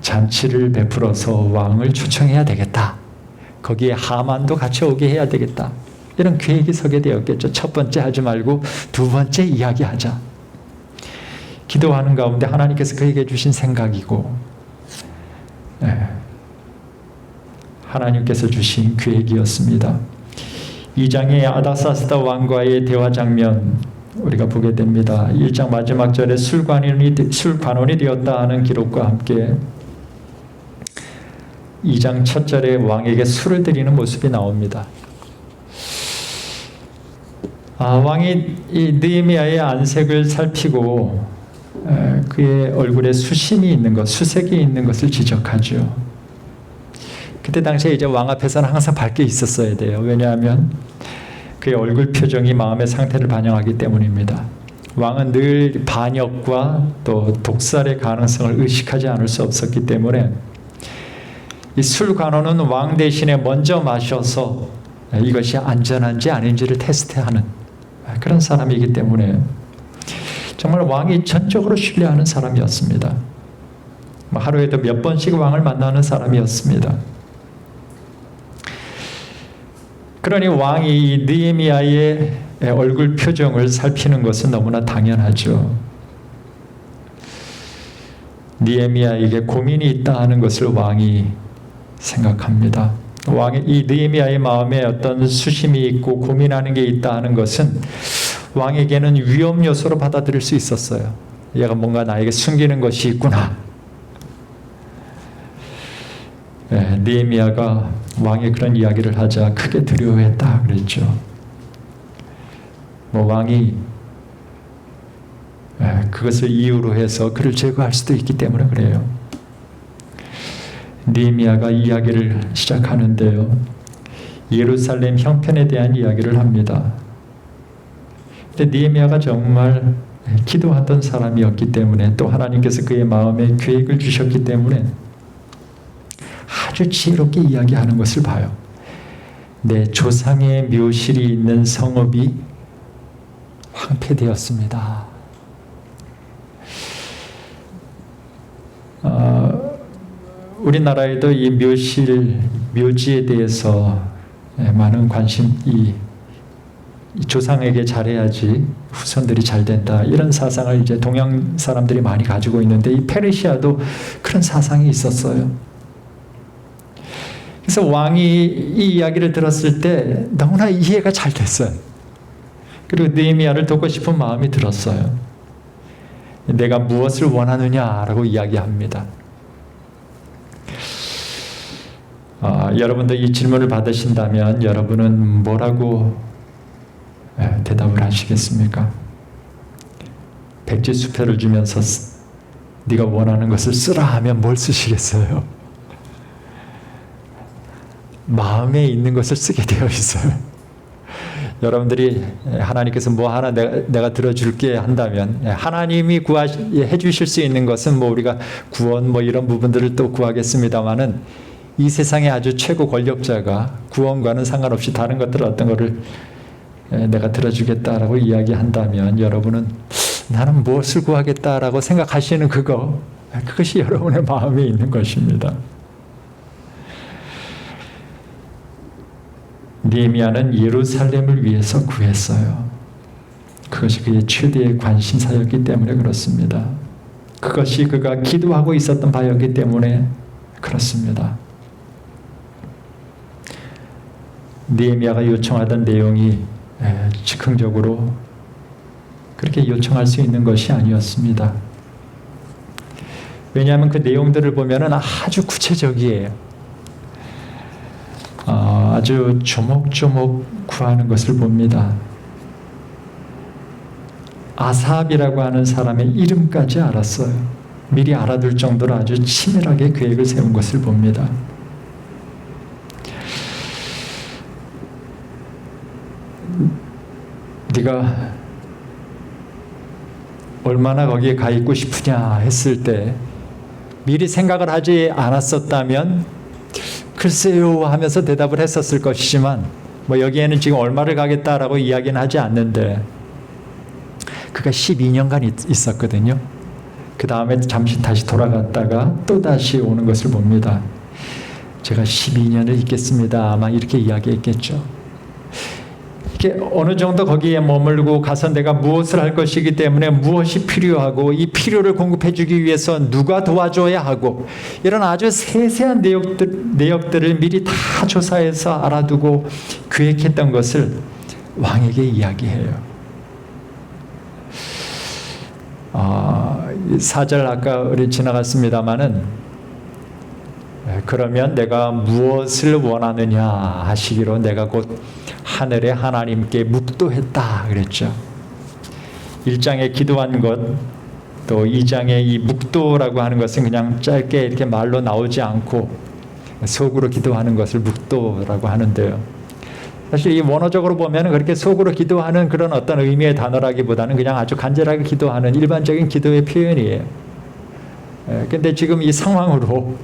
잔치를 베풀어서 왕을 초청해야 되겠다. 거기에 하만도 같이 오게 해야 되겠다. 이런 계획이 서게 되었겠죠. 첫 번째 하지 말고 두 번째 이야기하자. 기도하는 가운데 하나님께서 그에게 주신 생각이고 하나님께서 주신 계획이었습니다. 2장의 아닥사스다 왕과의 대화 장면 우리가 보게 됩니다. 1장 마지막 절에 술관원이 되었다 하는 기록과 함께 2장 첫 절에 왕에게 술을 드리는 모습이 나옵니다. 왕이 이 느헤미야의 안색을 살피고 그의 얼굴에 수심이 있는 것, 수색이 있는 것을 지적하죠. 그때 당시에 이제 왕 앞에서는 항상 밝게 있었어야 돼요. 왜냐하면 그의 얼굴 표정이 마음의 상태를 반영하기 때문입니다. 왕은 늘 반역과 또 독살의 가능성을 의식하지 않을 수 없었기 때문에 이 술관원은 왕 대신에 먼저 마셔서 이것이 안전한지 아닌지를 테스트하는 그런 사람이기 때문에 정말 왕이 전적으로 신뢰하는 사람이었습니다. 하루에도 몇 번씩 왕을 만나는 사람이었습니다. 그러니 왕이 이 느헤미야의 얼굴 표정을 살피는 것은 너무나 당연하죠. 느헤미야에게 고민이 있다 하는 것을 왕이 생각합니다. 왕의 이 느헤미야의 마음에 어떤 수심이 있고 고민하는 게 있다 하는 것은 왕에게는 위험 요소로 받아들일 수 있었어요. 얘가 뭔가 나에게 숨기는 것이 있구나. 느헤미야가 왕의 그런 이야기를 하자 크게 두려워했다 그랬죠. 왕이 그것을 이유로 해서 그를 제거할 수도 있기 때문에 그래요. 느헤미야가 이야기를 시작하는데요. 예루살렘 형편에 대한 이야기를 합니다. 근데 느헤미야가 정말 기도하던 사람이었기 때문에 또 하나님께서 그의 마음에 계획을 주셨기 때문에 아주 지혜롭게 이야기하는 것을 봐요. 내 조상의 묘실이 있는 성읍이 황폐되었습니다. 우리나라에도 이 묘지에 대해서 많은 관심이 조상에게 잘해야지 후손들이 잘 된다. 이런 사상을 이제 동양 사람들이 많이 가지고 있는데 이 페르시아도 그런 사상이 있었어요. 그래서 왕이 이 이야기를 들었을 때 너무나 이해가 잘 됐어요. 그리고 느헤미야를 돕고 싶은 마음이 들었어요. 내가 무엇을 원하느냐라고 이야기합니다. 여러분도 이 질문을 받으신다면 여러분은 뭐라고 대답을 하시겠습니까? 백지수표를 주면서 네가 원하는 것을 쓰라 하면 뭘 쓰시겠어요? 마음에 있는 것을 쓰게 되어 있어요. 여러분들이 하나님께서 뭐 하나 내가 들어줄게 한다면 하나님이 해주실 수 있는 것은 뭐 우리가 구원 뭐 이런 부분들을 또 구하겠습니다만은 이 세상의 아주 최고 권력자가 구원과는 상관없이 다른 것들 어떤 거를 내가 들어주겠다라고 이야기한다면 여러분은 나는 무엇을 구하겠다라고 생각하시는 그것이 여러분의 마음에 있는 것입니다. 느헤미야는 예루살렘을 위해서 구했어요. 그것이 그의 최대의 관심사였기 때문에 그렇습니다. 그것이 그가 기도하고 있었던 바였기 때문에 그렇습니다. 느헤미야가 요청하던 내용이 즉흥적으로 그렇게 요청할 수 있는 것이 아니었습니다. 왜냐하면 그 내용들을 보면 아주 구체적이에요. 아주 조목조목 구하는 것을 봅니다. 아삽이라고 하는 사람의 이름까지 알았어요. 미리 알아둘 정도로 아주 치밀하게 계획을 세운 것을 봅니다. 네가 얼마나 거기에 가 있고 싶으냐 했을 때 미리 생각을 하지 않았었다면 글쎄요 하면서 대답을 했었을 것이지만 뭐 여기에는 지금 얼마를 가겠다라고 이야기는 하지 않는데 그가 12년간 있었거든요. 그 다음에 잠시 다시 돌아갔다가 또 다시 오는 것을 봅니다. 제가 12년을 있겠습니다. 아마 이렇게 이야기했겠죠. 이게 어느 정도 거기에 머물고 가서 내가 무엇을 할 것이기 때문에 무엇이 필요하고 이 필요를 공급해 주기 위해서 누가 도와줘야 하고 이런 아주 세세한 내역들을 미리 다 조사해서 알아두고 계획했던 것을 왕에게 이야기해요. 4절 아까 우리 지나갔습니다마는 그러면 내가 무엇을 원하느냐 하시기로 내가 곧 하늘의 하나님께 묵도했다 그랬죠. 1장에 기도한 것, 또 2장에 이 묵도라고 하는 것은 그냥 짧게 이렇게 말로 나오지 않고 속으로 기도하는 것을 묵도라고 하는데요. 사실 이 원어적으로 보면 그렇게 속으로 기도하는 그런 어떤 의미의 단어라기보다는 그냥 아주 간절하게 기도하는 일반적인 기도의 표현이에요. 근데 지금 이 상황으로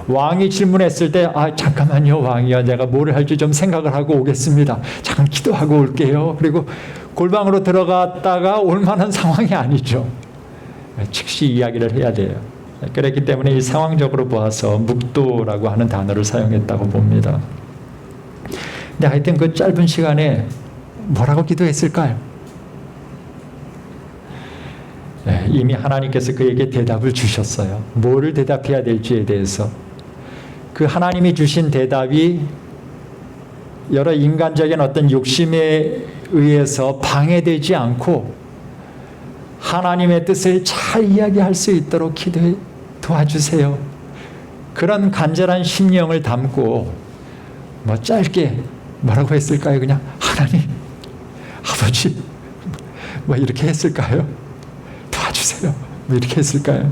왕이 질문했을 때 잠깐만요 왕이요 내가 뭘 할지 좀 생각을 하고 오겠습니다. 잠깐 기도하고 올게요. 그리고 골방으로 들어갔다가 올 만한 상황이 아니죠. 즉시 이야기를 해야 돼요. 그렇기 때문에 이 상황적으로 보아서 묵도라고 하는 단어를 사용했다고 봅니다. 근데 하여튼 그 짧은 시간에 뭐라고 기도했을까요? 네, 이미 하나님께서 그에게 대답을 주셨어요. 뭐를 대답해야 될지에 대해서. 그 하나님이 주신 대답이 여러 인간적인 어떤 욕심에 의해서 방해되지 않고 하나님의 뜻을 잘 이야기할 수 있도록 기도해 도와주세요. 그런 간절한 심령을 담고 뭐 짧게 뭐라고 했을까요? 그냥 하나님, 아버지 뭐 이렇게 했을까요? 도와주세요. 뭐 이렇게 했을까요?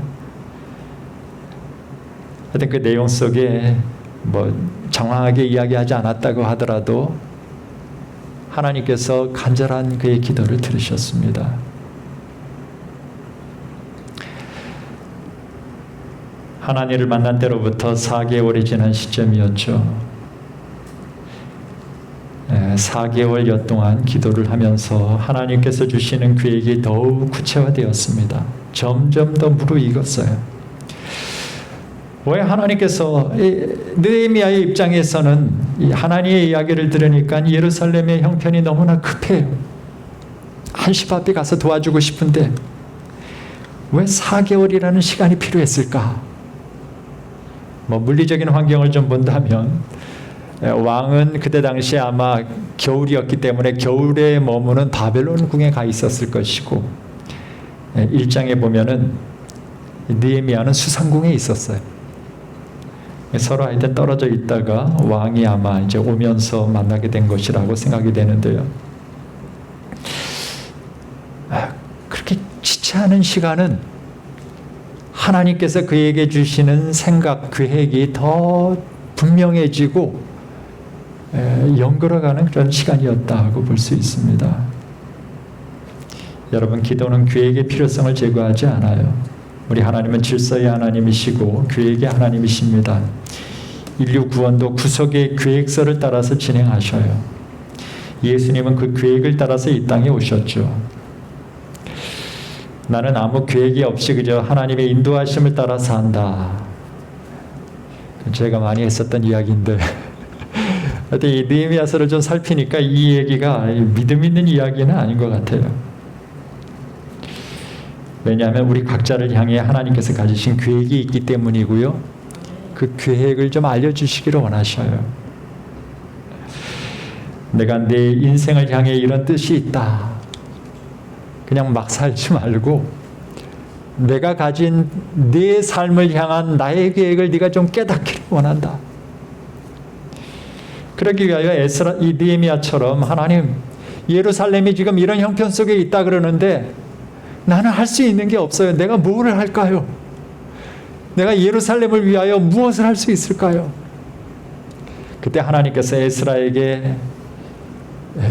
하여튼 그 내용 속에 뭐 장황하게 이야기하지 않았다고 하더라도 하나님께서 간절한 그의 기도를 들으셨습니다. 하나님을 만난 때로부터 4개월이 지난 시점이었죠. 4개월여 동안 기도를 하면서 하나님께서 주시는 계획이 더욱 구체화되었습니다. 점점 더 무르익었어요. 왜 하나님께서 느헤미야의 입장에서는 하나님의 이야기를 들으니까 예루살렘의 형편이 너무나 급해요. 한시 앞에 가서 도와주고 싶은데 왜 4개월이라는 시간이 필요했을까? 뭐 물리적인 환경을 좀 본다면 왕은 그때 당시에 아마 겨울이었기 때문에 겨울에 머무는 바벨론 궁에 가 있었을 것이고 1장에 보면은 느헤미야는 수상궁에 있었어요. 서로 하여튼 떨어져 있다가 왕이 아마 이제 오면서 만나게 된 것이라고 생각이 되는데요. 그렇게 지치 않은 시간은 하나님께서 그에게 주시는 생각, 계획이 더 분명해지고 연결어가는 그런 시간이었다고 볼 수 있습니다. 여러분, 기도는 계획의 필요성을 제거하지 않아요. 우리 하나님은 질서의 하나님이시고 계획의 하나님이십니다. 인류 구원도 구속의 계획서를 따라서 진행하셔요. 예수님은 그 계획을 따라서 이 땅에 오셨죠. 나는 아무 계획이 없이 그저 하나님의 인도하심을 따라 산다. 제가 많이 했었던 이야기인데 하여튼 이 느헤미야서를 좀 살피니까 이 얘기가 믿음 있는 이야기는 아닌 것 같아요. 왜냐하면 우리 각자를 향해 하나님께서 가지신 계획이 있기 때문이고요. 그 계획을 좀 알려주시기를 원하셔요. 내가 내 인생을 향해 이런 뜻이 있다. 그냥 막 살지 말고 내가 가진 내 삶을 향한 나의 계획을 네가 좀 깨닫기를 원한다. 그러기 위하여 이 느헤미야처럼 하나님, 예루살렘이 지금 이런 형편 속에 있다 그러는데 나는 할 수 있는 게 없어요. 내가 뭘 할까요? 내가 예루살렘을 위하여 무엇을 할 수 있을까요? 그때 하나님께서 에스라에게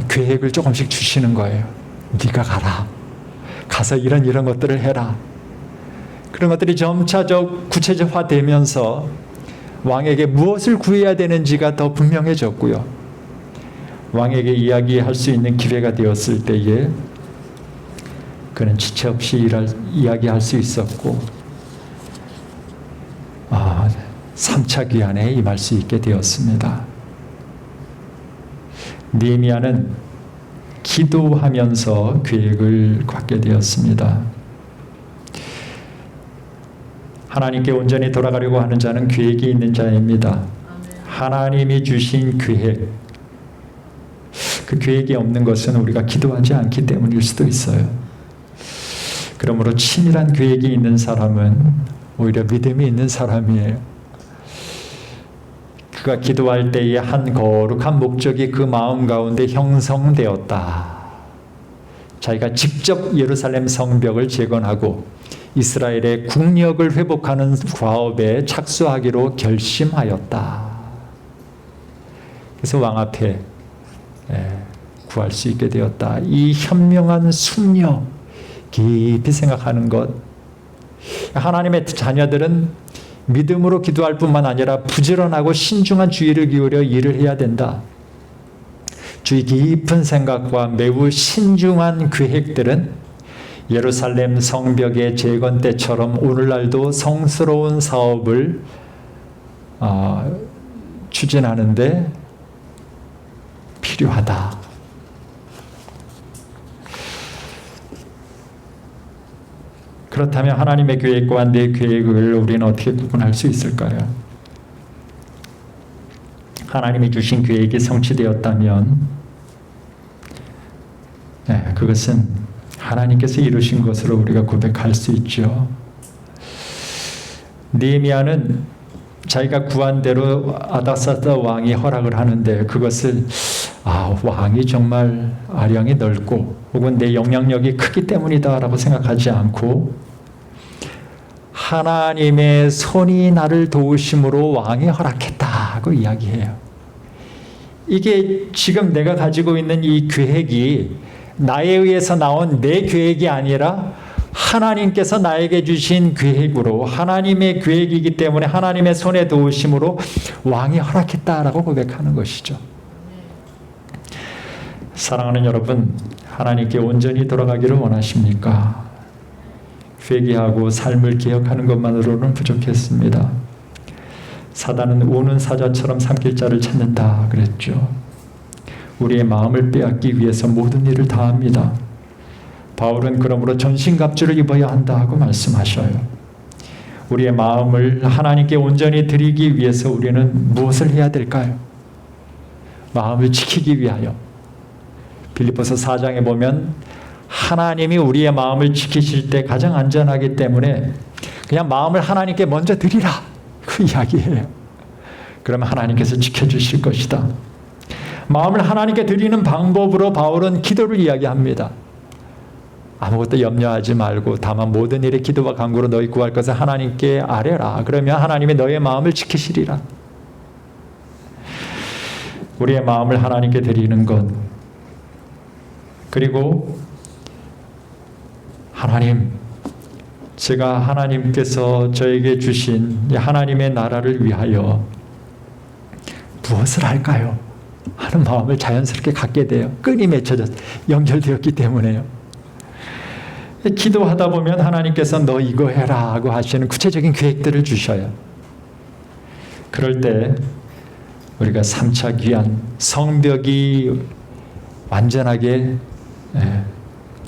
계획을 조금씩 주시는 거예요. 네가 가라. 가서 이런 것들을 해라. 그런 것들이 점차적 구체적화되면서 왕에게 무엇을 구해야 되는지가 더 분명해졌고요. 왕에게 이야기할 수 있는 기회가 되었을 때에 그는 지체 없이 이야기할 수 있었고 3차 귀환에 임할 수 있게 되었습니다. 느헤미야는 기도하면서 계획을 갖게 되었습니다. 하나님께 온전히 돌아가려고 하는 자는 계획이 있는 자입니다. 하나님이 주신 계획, 그 계획이 없는 것은 우리가 기도하지 않기 때문일 수도 있어요. 그러므로 치밀한 계획이 있는 사람은 오히려 믿음이 있는 사람이에요. 그가 기도할 때에 한 거룩한 목적이 그 마음 가운데 형성되었다. 자기가 직접 예루살렘 성벽을 재건하고 이스라엘의 국력을 회복하는 과업에 착수하기로 결심하였다. 그래서 왕 앞에 구할 수 있게 되었다. 이 현명한 숙려, 깊이 생각하는 것. 하나님의 자녀들은 믿음으로 기도할 뿐만 아니라 부지런하고 신중한 주의를 기울여 일을 해야 된다. 주의 깊은 생각과 매우 신중한 계획들은 예루살렘 성벽의 재건 때처럼 오늘날도 성스러운 사업을 추진하는데 필요하다. 그렇다면 하나님의 계획과 내 계획을 우리는 어떻게 구분할 수 있을까요? 하나님이 주신 계획이 성취되었다면 그것은 하나님께서 이루신 것으로 우리가 고백할 수 있죠. 느헤미야는 자기가 구한 대로 아닥사스다 왕이 허락을 하는데 그것을 왕이 정말 아량이 넓고 혹은 내 영향력이 크기 때문이다라고 생각하지 않고 하나님의 손이 나를 도우심으로 왕이 허락했다고 이야기해요. 이게 지금 내가 가지고 있는 이 계획이 나에 의해서 나온 내 계획이 아니라 하나님께서 나에게 주신 계획으로 하나님의 계획이기 때문에 하나님의 손에 도우심으로 왕이 허락했다라고 고백하는 것이죠. 사랑하는 여러분, 하나님께 온전히 돌아가기를 원하십니까? 회개하고 삶을 개혁하는 것만으로는 부족했습니다. 사단은 우는 사자처럼 삼킬 자를 찾는다 그랬죠. 우리의 마음을 빼앗기 위해서 모든 일을 다합니다. 바울은 그러므로 전신갑주를 입어야 한다고 말씀하셔요. 우리의 마음을 하나님께 온전히 드리기 위해서 우리는 무엇을 해야 될까요? 마음을 지키기 위하여. 빌립보서 4장에 보면 하나님이 우리의 마음을 지키실 때 가장 안전하기 때문에 그냥 마음을 하나님께 먼저 드리라 그 이야기예요. 그러면 하나님께서 지켜주실 것이다. 마음을 하나님께 드리는 방법으로 바울은 기도를 이야기합니다. 아무것도 염려하지 말고 다만 모든 일에 기도와 간구로 너희 구할 것을 하나님께 아뢰라. 그러면 하나님이 너의 마음을 지키시리라. 우리의 마음을 하나님께 드리는 것, 그리고 하나님, 제가 하나님께서 저에게 주신 하나님의 나라를 위하여 무엇을 할까요? 하는 마음을 자연스럽게 갖게 돼요. 끈이 맺혀져 연결되었기 때문에요. 기도하다 보면 하나님께서 너 이거 해라 하고 하시는 구체적인 계획들을 주셔요. 그럴 때 우리가 3차 귀한 성벽이 완전하게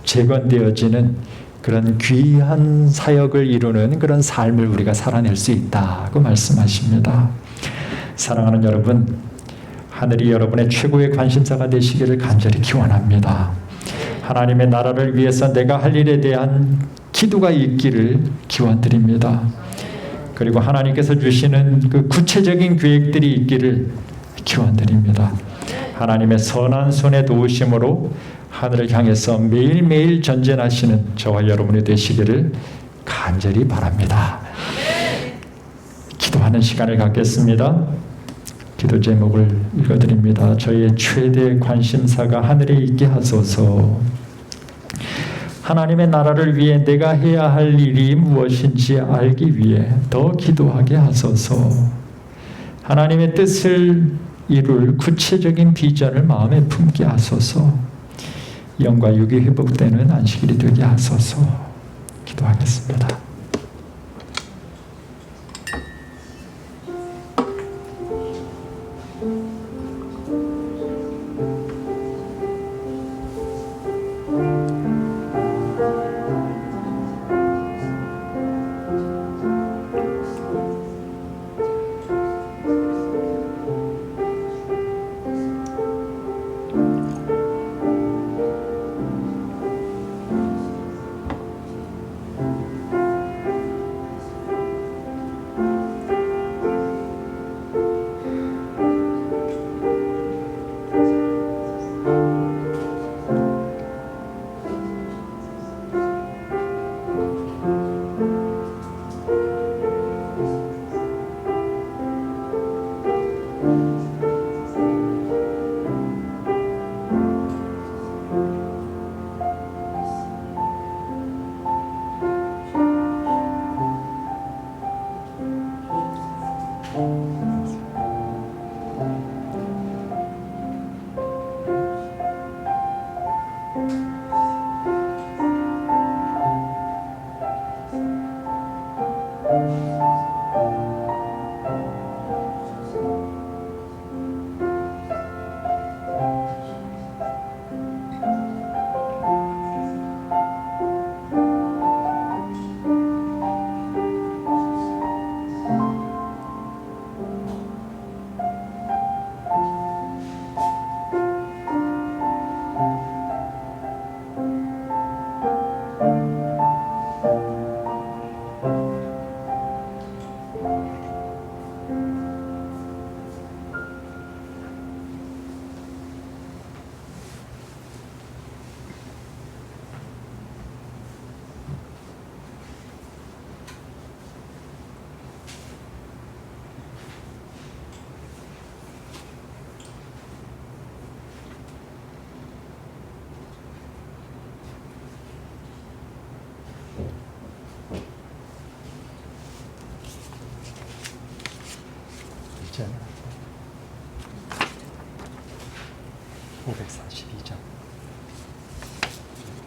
재건되어지는 그런 귀한 사역을 이루는 그런 삶을 우리가 살아낼 수 있다고 말씀하십니다. 사랑하는 여러분, 하늘이 여러분의 최고의 관심사가 되시기를 간절히 기원합니다. 하나님의 나라를 위해서 내가 할 일에 대한 기도가 있기를 기원드립니다. 그리고 하나님께서 주시는 그 구체적인 계획들이 있기를 기원드립니다. 하나님의 선한 손에 도우심으로 하늘을 향해서 매일매일 전진하시는 저와 여러분이 되시기를 간절히 바랍니다. 기도하는 시간을 갖겠습니다. 기도 제목을 읽어드립니다. 저희의 최대 관심사가 하늘에 있게 하소서. 하나님의 나라를 위해 내가 해야 할 일이 무엇인지 알기 위해 더 기도하게 하소서. 하나님의 뜻을 이룰 구체적인 비전을 마음에 품게 하소서. 영과 육이 회복되는 안식일이 되게 하소서. 기도하겠습니다.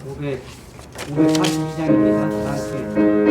582장입니다. 다 함께 일어나셔서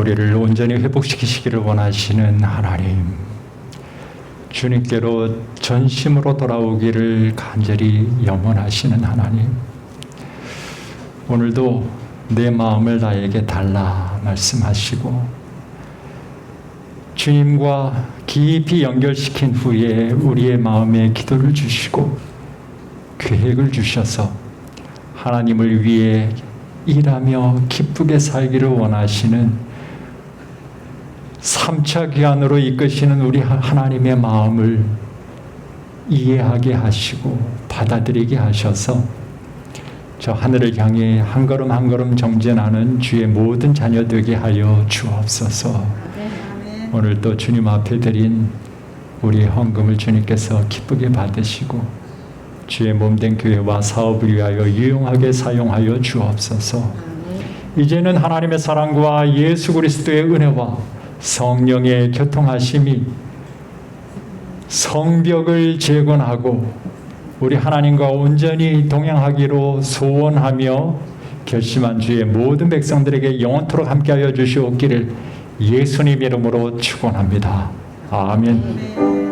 우리를 온전히 회복시키시기를 원하시는 하나님, 주님께로 전심으로 돌아오기를 간절히 염원하시는 하나님, 오늘도 내 마음을 나에게 달라 말씀하시고 주님과 깊이 연결시킨 후에 우리의 마음에 기도를 주시고 계획을 주셔서 하나님을 위해 일하며 기쁘게 살기를 원하시는 3차 기한으로 이끄시는 우리 하나님의 마음을 이해하게 하시고 받아들이게 하셔서 저 하늘을 향해 한 걸음 한 걸음 정진하는 주의 모든 자녀 되게 하여 주옵소서. 오늘 또 주님 앞에 드린 우리의 헌금을 주님께서 기쁘게 받으시고 주의 몸된 교회와 사업을 위하여 유용하게 사용하여 주옵소서. 이제는 하나님의 사랑과 예수 그리스도의 은혜와 성령의 교통하심이 성벽을 재건하고 우리 하나님과 온전히 동행하기로 소원하며 결심한 주의 모든 백성들에게 영원토록 함께하여 주시옵기를 예수님 이름으로 축원합니다. 아멘.